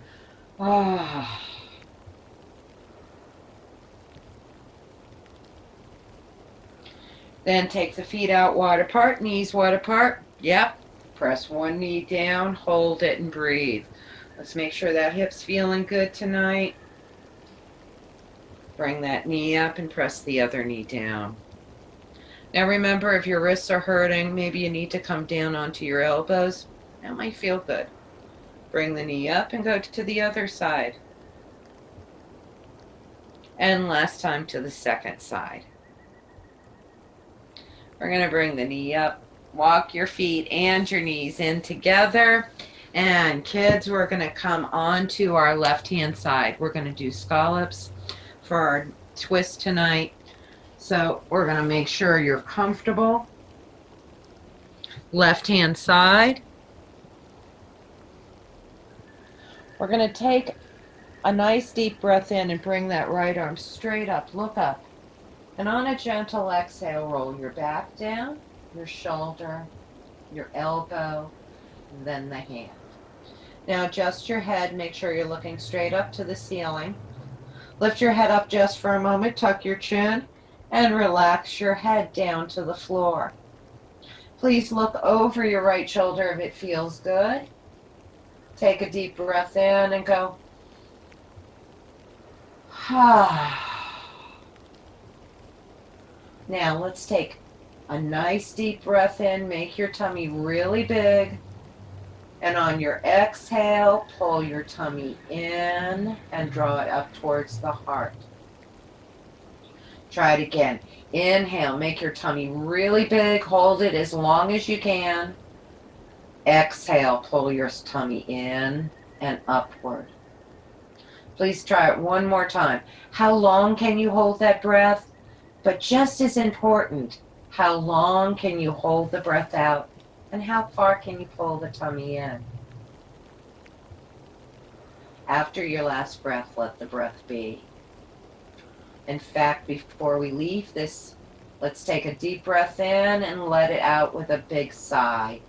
Speaker 1: Then take the feet out wide apart, knees wide apart. Yep. Press one knee down, hold it, and breathe. Let's make sure that hip's feeling good tonight. Bring that knee up and press the other knee down. Now remember, if your wrists are hurting, maybe you need to come down onto your elbows. That might feel good. Bring the knee up and go to the other side. And last time to the second side. We're going to bring the knee up. Walk your feet and your knees in together. And kids, we're going to come onto our left-hand side. We're going to do scallops for our twist tonight. So we're going to make sure you're comfortable. Left-hand side. We're going to take a nice deep breath in and bring that right arm straight up. Look up. And on a gentle exhale, roll your back down, your shoulder, your elbow, and then the hand. Now adjust your head. Make sure you're looking straight up to the ceiling. Lift your head up just for a moment. Tuck your chin and relax your head down to the floor. Please look over your right shoulder if it feels good. Take a deep breath in and go. Now let's take a nice deep breath in. Make your tummy really big. And on your exhale, pull your tummy in and draw it up towards the heart. Try it again. Inhale, make your tummy really big. Hold it as long as you can. Exhale, pull your tummy in and upward. Please try it one more time. How long can you hold that breath? But just as important, how long can you hold the breath out? And how far can you pull the tummy in? After your last breath, let the breath be. In fact, before we leave this, let's take a deep breath in and let it out with a big sigh.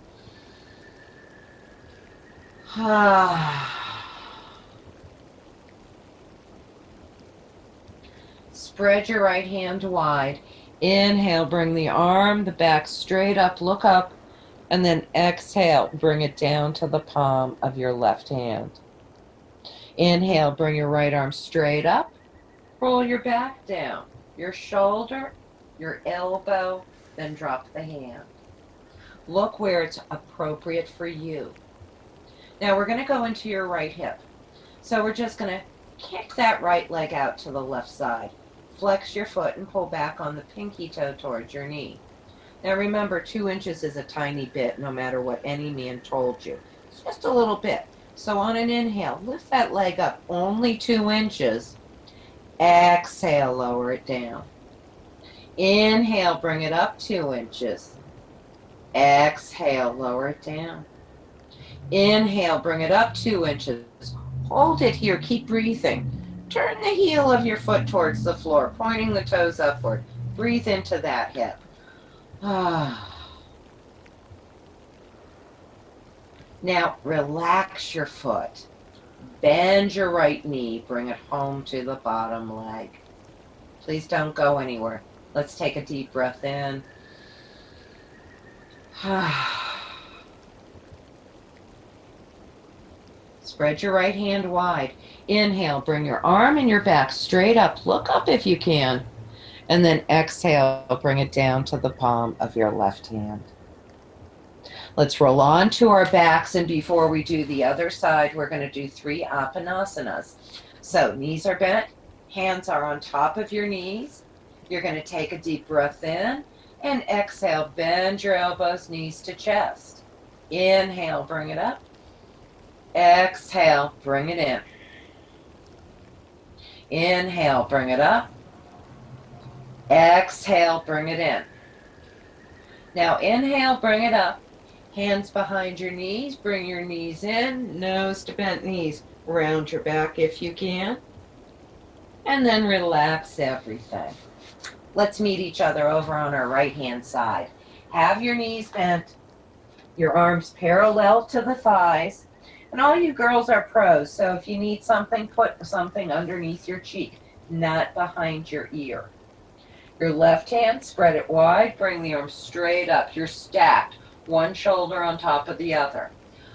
Speaker 1: Spread your right hand wide. Inhale, bring the arm, the back straight up, look up, and then exhale, bring it down to the palm of your left hand. Inhale, bring your right arm straight up, roll your back down, your shoulder, your elbow, then drop the hand. Look where it's appropriate for you. Now we're going to go into your right hip. So we're just going to kick that right leg out to the left side. Flex your foot and pull back on the pinky toe towards your knee. Now remember, 2 inches is a tiny bit no matter what any man told you. It's just a little bit. So on an inhale, lift that leg up only 2 inches. Exhale, lower it down. Inhale, bring it up 2 inches. Exhale, lower it down. Inhale, bring it up 2 inches. Hold it here, keep breathing. Turn the heel of your foot towards the floor, pointing the toes upward. Breathe into that hip. Now relax your foot. Bend your right knee, bring it home to the bottom leg. Please don't go anywhere. Let's take a deep breath in. Spread your right hand wide. Inhale, bring your arm and your back straight up. Look up if you can. And then exhale, bring it down to the palm of your left hand. Let's roll on to our backs, and before we do the other side, we're going to do 3 apanasanas. So knees are bent, hands are on top of your knees. You're going to take a deep breath in, and exhale, bend your elbows, knees to chest. Inhale, bring it up. Exhale, bring it in. Inhale, bring it up. Exhale, bring it in. Now inhale, bring it up. Hands behind your knees, bring your knees in, nose to bent knees. Round your back if you can. And then relax everything. Let's meet each other over on our right hand side. Have your knees bent, your arms parallel to the thighs. And all you girls are pros, so if you need something, put something underneath your cheek, not behind your ear. Your left hand, spread it wide, bring the arms straight up. You're stacked, one shoulder on top of the other.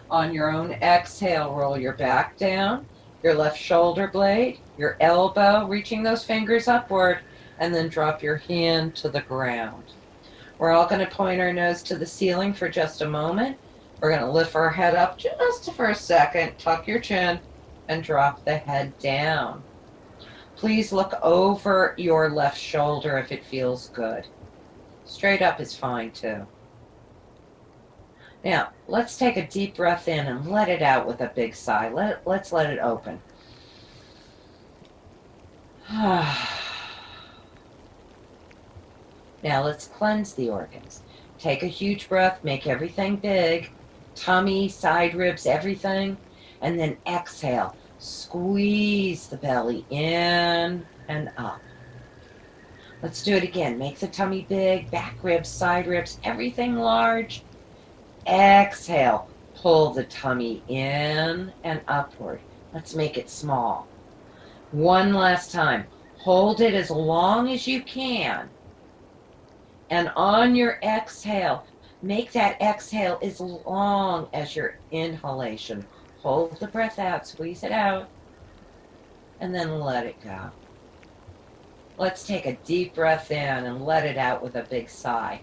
Speaker 1: On your own exhale, roll your back down, your left shoulder blade, your elbow, reaching those fingers upward, and then drop your hand to the ground. We're all going to point our nose to the ceiling for just a moment. We're going to lift our head up just for a second, tuck your chin, and drop the head down. Please look over your left shoulder if it feels good. Straight up is fine too. Now, let's take a deep breath in and let it out with a big sigh. Let's let it open. Now let's cleanse the organs. Take a huge breath, make everything big. Tummy, side ribs, everything. And then exhale. Squeeze the belly in and up. Let's do it again. Make the tummy big, back ribs, side ribs, everything large. Exhale. Pull the tummy in and upward. Let's make it small. One last time. Hold it as long as you can. And on your exhale, make that exhale as long as your inhalation. Hold the breath out, squeeze it out, and then let it go. Let's take a deep breath in and let it out with a big sigh.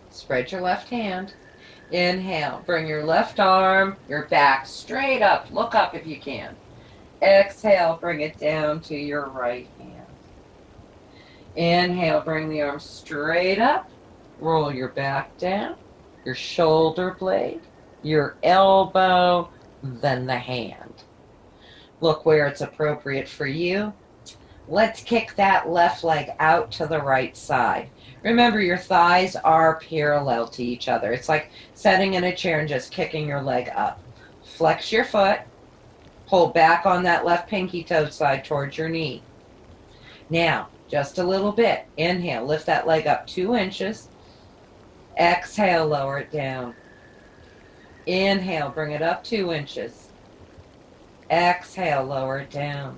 Speaker 1: Spread your left hand. Inhale, bring your left arm, your back straight up. Look up if you can. Exhale, bring it down to your right hand. Inhale, bring the arm straight up. Roll your back down, your shoulder blade, your elbow, then the hand. Look where it's appropriate for you. Let's kick that left leg out to the right side. Remember, your thighs are parallel to each other. It's like sitting in a chair and just kicking your leg up. Flex your foot. Pull back on that left pinky toe side towards your knee. Now, just a little bit. Inhale, lift that leg up 2 inches. Exhale, lower it down. Inhale, bring it up 2 inches. Exhale, lower it down.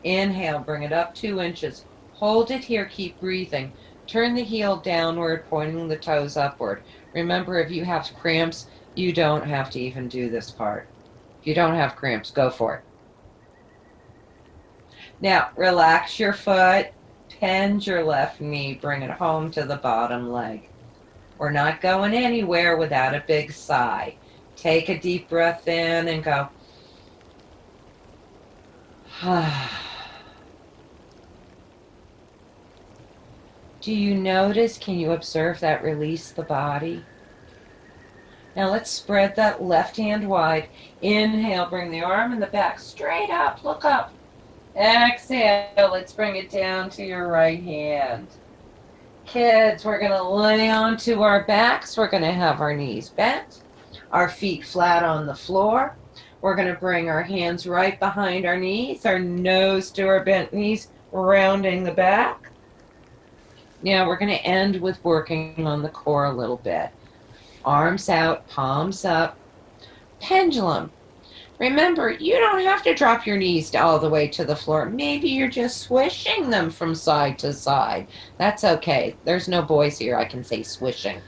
Speaker 1: Inhale, bring it up 2 inches. Hold it here, keep breathing. Turn the heel downward, pointing the toes upward. Remember, if you have cramps, you don't have to even do this part. If you don't have cramps, go for it. Now, relax your foot, bend your left knee, bring it home to the bottom leg. We're not going anywhere without a big sigh. Take a deep breath in and go. Do you notice, can you observe that release the body? Now let's spread that left hand wide. Inhale, bring the arm and the back straight up, look up. Exhale, let's bring it down to your right hand. Kids, we're going to lay onto our backs. We're going to have our knees bent, our feet flat on the floor. We're going to bring our hands right behind our knees, our nose to our bent knees, rounding the back. Now we're going to end with working on the core a little bit. Arms out, palms up. Pendulum. Remember, you don't have to drop your knees all the way to the floor. Maybe you're just swishing them from side to side. That's okay. There's no boys here. I can say swishing.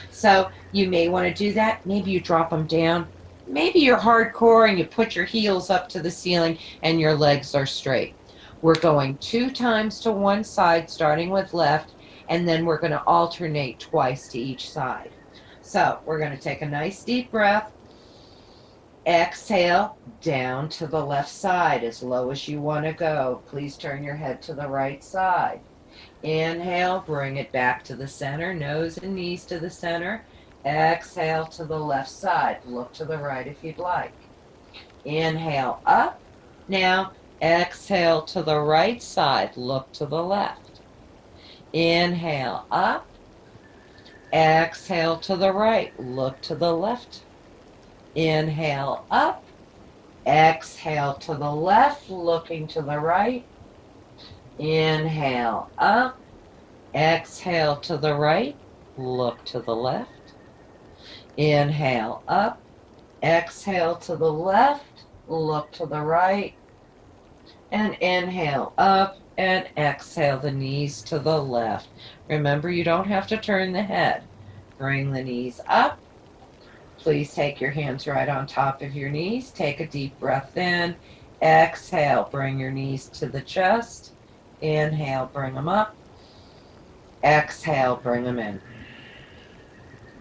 Speaker 1: So you may want to do that. Maybe you drop them down. Maybe you're hardcore and you put your heels up to the ceiling and your legs are straight. We're going 2 times to one side, starting with left, and then we're going to alternate twice to each side. So we're going to take a nice deep breath. Exhale, down to the left side as low as you want to go. Please turn your head to the right side. Inhale, bring it back to the center, nose and knees to the center. Exhale to the left side. Look to the right if you'd like. Inhale, up. Now, exhale to the right side. Look to the left. Inhale, up. Exhale to the right. Look to the left. Inhale up, exhale to the left, looking to the right. Inhale up, exhale to the right, look to the left. Inhale up, exhale to the left, look to the right. And inhale up and exhale the knees to the left. Remember, you don't have to turn the head. Bring the knees up. Please take your hands right on top of your knees. Take a deep breath in. Exhale, bring your knees to the chest. Inhale, bring them up. Exhale, bring them in.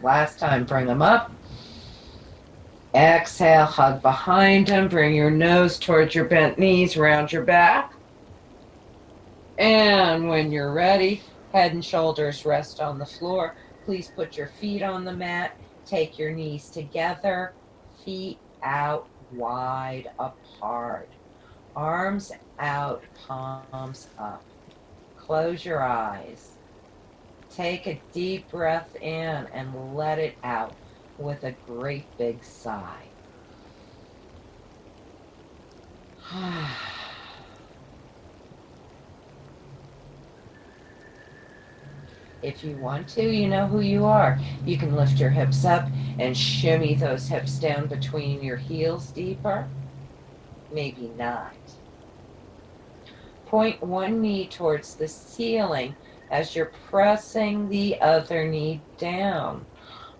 Speaker 1: Last time, bring them up. Exhale, hug behind them. Bring your nose towards your bent knees, round your back. And when you're ready, head and shoulders rest on the floor. Please put your feet on the mat. Take your knees together, feet out wide apart. Arms out, palms up. Close your eyes. Take a deep breath in and let it out with a great big sigh. If you want to, you know who you are. You can lift your hips up and shimmy those hips down between your heels deeper. Maybe not. Point one knee towards the ceiling as you're pressing the other knee down.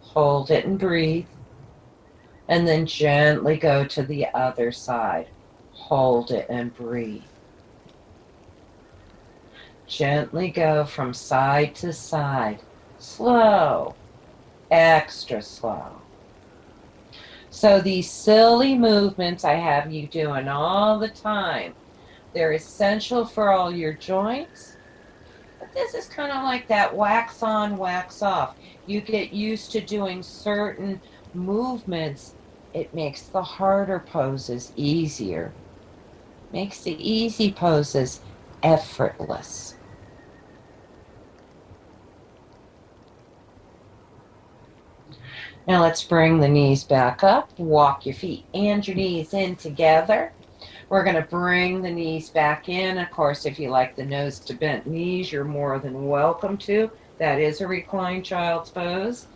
Speaker 1: Hold it and breathe. And then gently go to the other side. Hold it and breathe. Gently go from side to side, slow, extra slow. So these silly movements I have you doing all the time, they're essential for all your joints, but this is kind of like that wax on, wax off. You get used to doing certain movements, it makes the harder poses easier, makes the easy poses effortless. Now let's bring the knees back up. Walk your feet and your knees in together. We're going to bring the knees back in. Of course, if you like the nose to bent knees, you're more than welcome to. That is a reclined child's pose.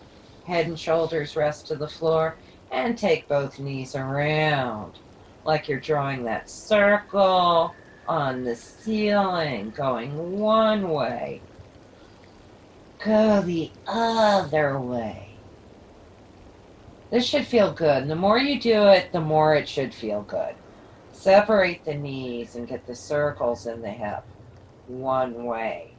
Speaker 1: Head and shoulders rest to the floor and take both knees around like you're drawing that circle on the ceiling, going one way. Go the other way. This should feel good. And the more you do it, the more it should feel good. Separate the knees and get the circles in the hip. One way,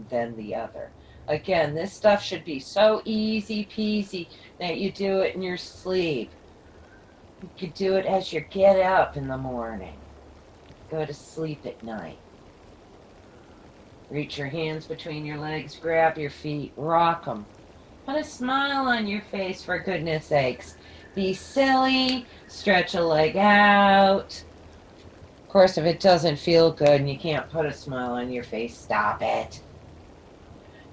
Speaker 1: then the other. Again, this stuff should be so easy peasy that you do it in your sleep. You could do it as you get up in the morning, go to sleep at night. Reach your hands between your legs, grab your feet, rock them. Put a smile on your face, for goodness sakes. Be silly, stretch a leg out. Of course, if it doesn't feel good and you can't put a smile on your face, stop it.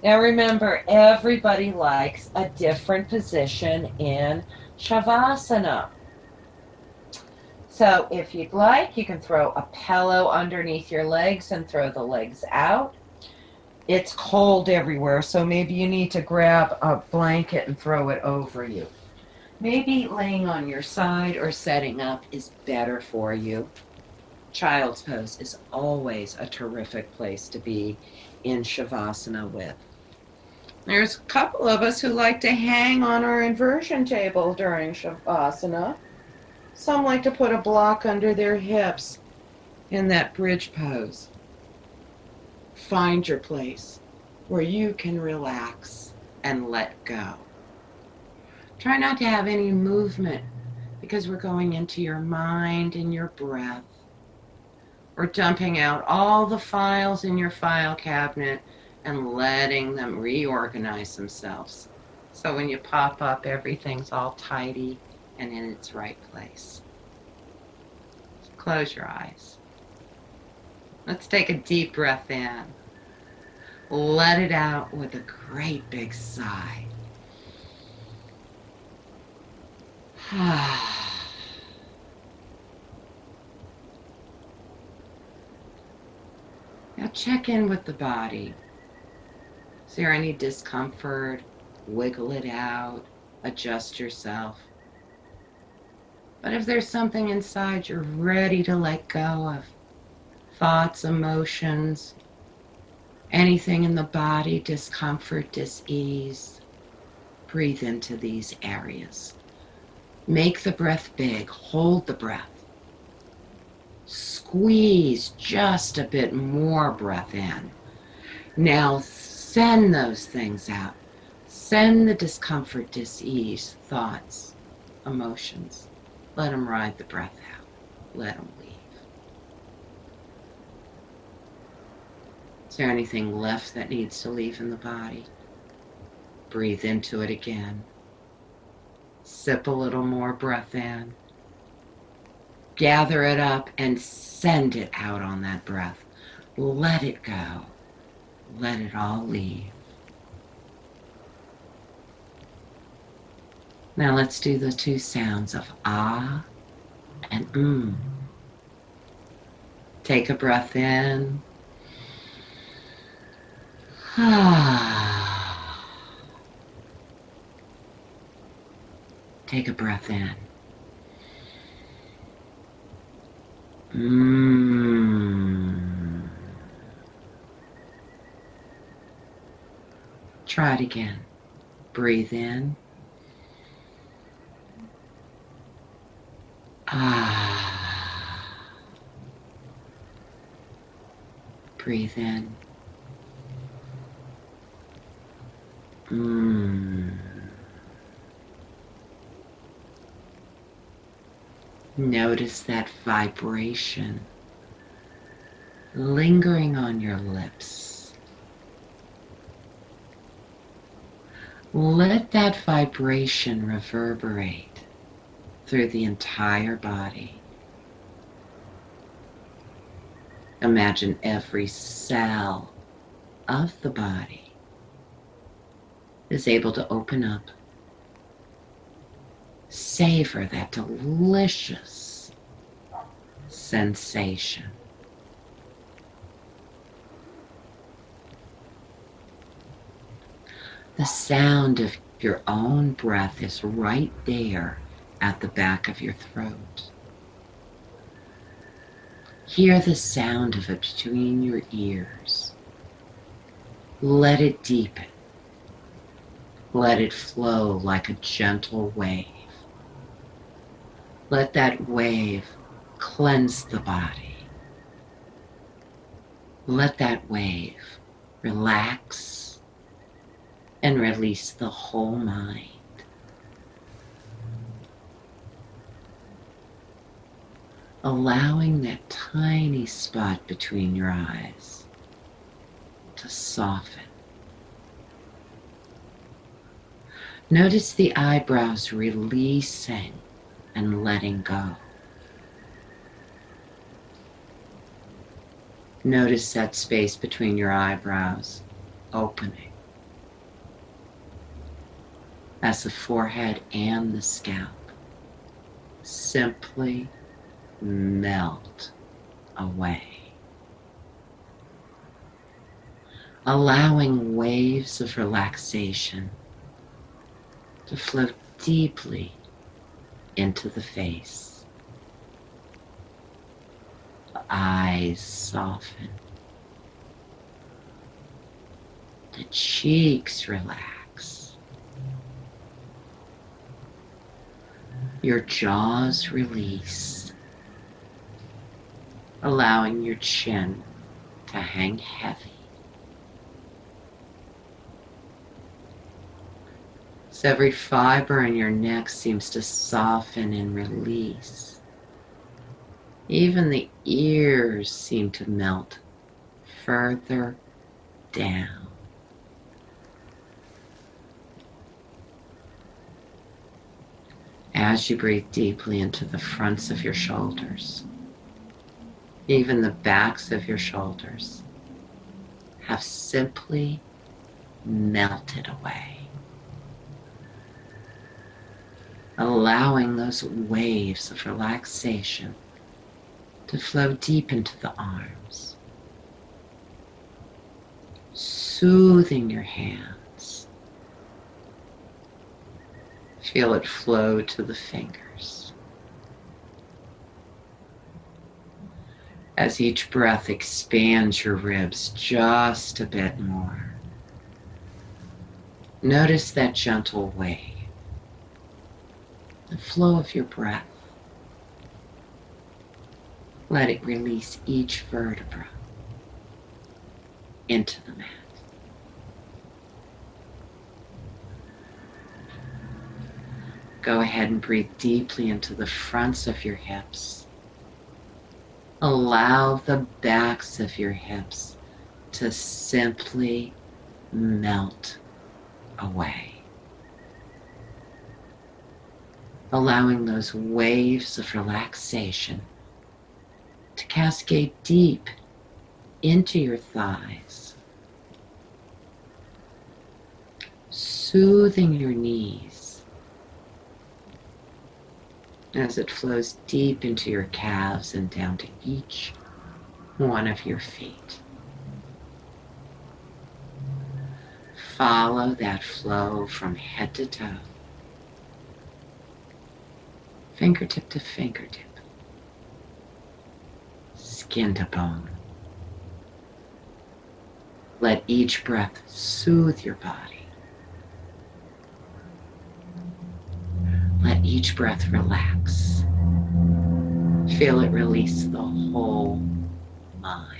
Speaker 1: Now remember, everybody likes a different position in Shavasana. So if you'd like, you can throw a pillow underneath your legs and throw the legs out. It's cold everywhere, so maybe you need to grab a blanket and throw it over you. Maybe laying on your side or setting up is better for you. Child's pose is always a terrific place to be in Shavasana with. There's a couple of us who like to hang on our inversion table during Shavasana. Some like to put a block under their hips in that bridge pose. Find your place where you can relax and let go. Try not to have any movement because we're going into your mind and your breath. We're dumping out all the files in your file cabinet and letting them reorganize themselves. So when you pop up, everything's all tidy and in its right place. Close your eyes. Let's take a deep breath in. Let it out with a great big sigh. Now check in with the body. Is there any discomfort? Wiggle it out. Adjust yourself. But if there's something inside you're ready to let go of, thoughts, emotions, anything in the body, discomfort, dis-ease, breathe into these areas. Make the breath big. Hold the breath. Squeeze just a bit more breath in. Now send those things out. Send the discomfort, dis-ease, thoughts, emotions. Let them ride the breath out. Let them leave. Is there anything left that needs to leave in the body? Breathe into it again. Sip a little more breath in. Gather it up and send it out on that breath. Let it go. Let it all leave. Now let's do the two sounds of ah and. Take a breath in. Take a breath in. Try it again. Breathe in. Breathe in. Notice that vibration lingering on your lips. Let that vibration reverberate through the entire body. Imagine every cell of the body is able to open up. Savor that delicious sensation. The sound of your own breath is right there at the back of your throat. Hear the sound of it between your ears. Let it deepen. Let it flow like a gentle wave. Let that wave cleanse the body. Let that wave relax and release the whole mind. Allowing that tiny spot between your eyes to soften. Notice the eyebrows releasing and letting go. Notice that space between your eyebrows opening as the forehead and the scalp simply melt away. Allowing waves of relaxation to flow deeply into the face. The eyes soften. The cheeks relax. Your jaws release, allowing your chin to hang heavy. So every fiber in your neck seems to soften and release. Even the ears seem to melt further down. As you breathe deeply into the fronts of your shoulders, even the backs of your shoulders have simply melted away. Allowing those waves of relaxation to flow deep into the arms, soothing your hands. Feel it flow to the fingers. As each breath expands your ribs just a bit more, notice that gentle wave, the flow of your breath. Let it release each vertebra into the mat. Go ahead and breathe deeply into the fronts of your hips. Allow the backs of your hips to simply melt away. Allowing those waves of relaxation to cascade deep into your thighs, soothing your knees as it flows deep into your calves and down to each one of your feet. Follow that flow from head to toe, fingertip to fingertip, skin to bone. Let each breath soothe your body. Let each breath relax. Feel it release the whole mind.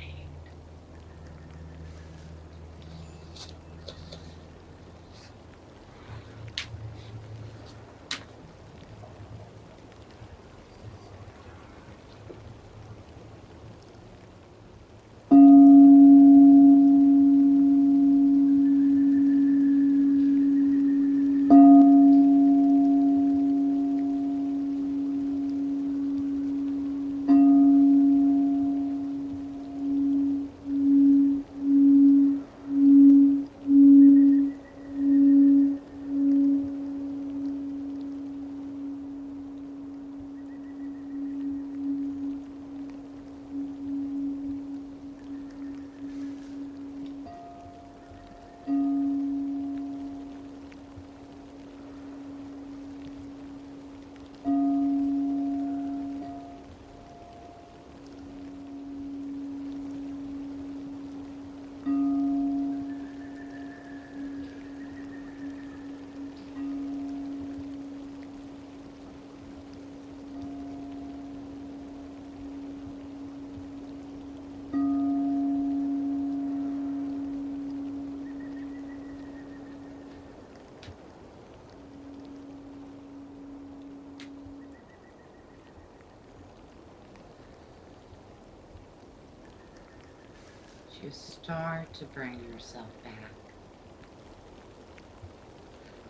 Speaker 1: you start to bring yourself back.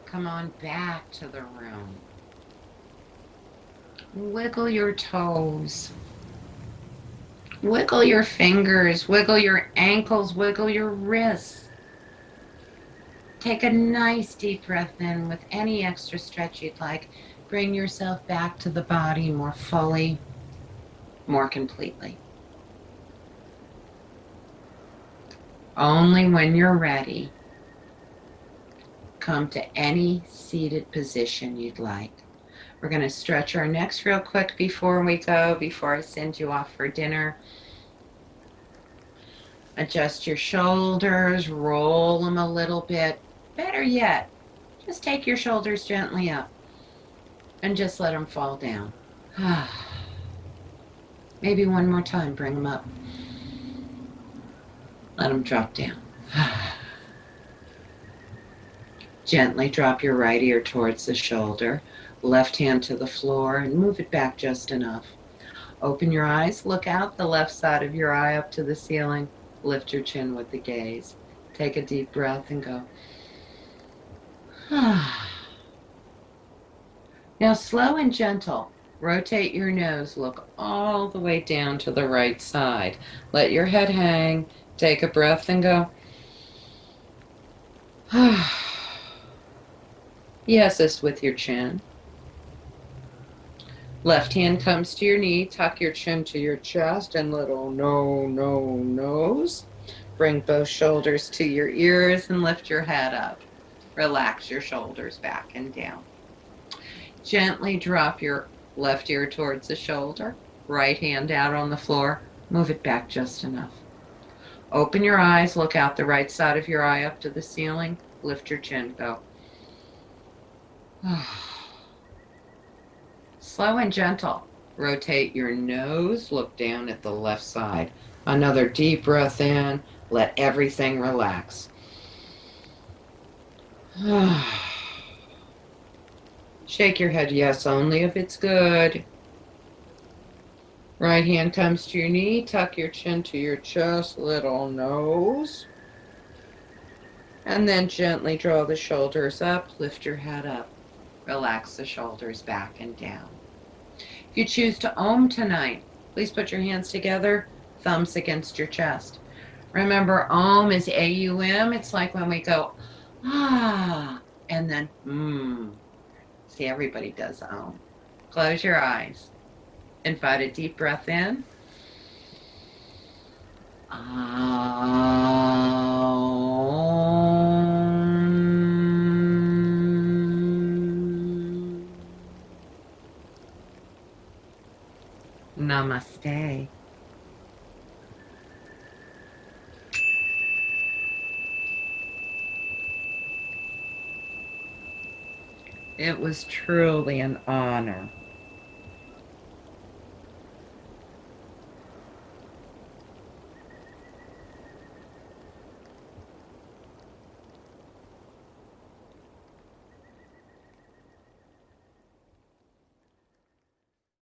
Speaker 1: Come on back to the room. Wiggle your toes. Wiggle your fingers. Wiggle your ankles. Wiggle your wrists. Take a nice deep breath in with any extra stretch you'd like. Bring yourself back to the body more fully, more completely. Only when you're ready, come to any seated position you'd like. We're going to stretch our necks real quick before we go, before I send you off for dinner. Adjust your shoulders, roll them a little bit. Better yet, just take your shoulders gently up and just let them fall down. Maybe one more time, bring them up. Let them drop down. Gently drop your right ear towards the shoulder, left hand to the floor, and move it back just enough. Open your eyes, look out the left side of your eye up to the ceiling. Lift your chin with the gaze. Take a deep breath and go. Now slow and gentle. Rotate your nose, look all the way down to the right side. Let your head hang. Take a breath and go. Yes, it's with your chin. Left hand comes to your knee. Tuck your chin to your chest and little nose. Bring both shoulders to your ears and lift your head up. Relax your shoulders back and down. Gently drop your left ear towards the shoulder. Right hand out on the floor. Move it back just enough. Open your eyes. Look out the right side of your eye up to the ceiling. Lift your chin. Go. Slow and gentle. Rotate your nose. Look down at the left side. Another deep breath in. Let everything relax. Shake your head yes only if it's good. Right hand comes to your knee. Tuck your chin to your chest. Little nose. And then gently draw the shoulders up. Lift your head up. Relax the shoulders back and down. If you choose to Om tonight, please put your hands together, thumbs against your chest. Remember, Om is A-U-M. It's like when we go, and then, See, everybody does Om. Close your eyes. Invite a deep breath in. Namaste. It was truly an honor.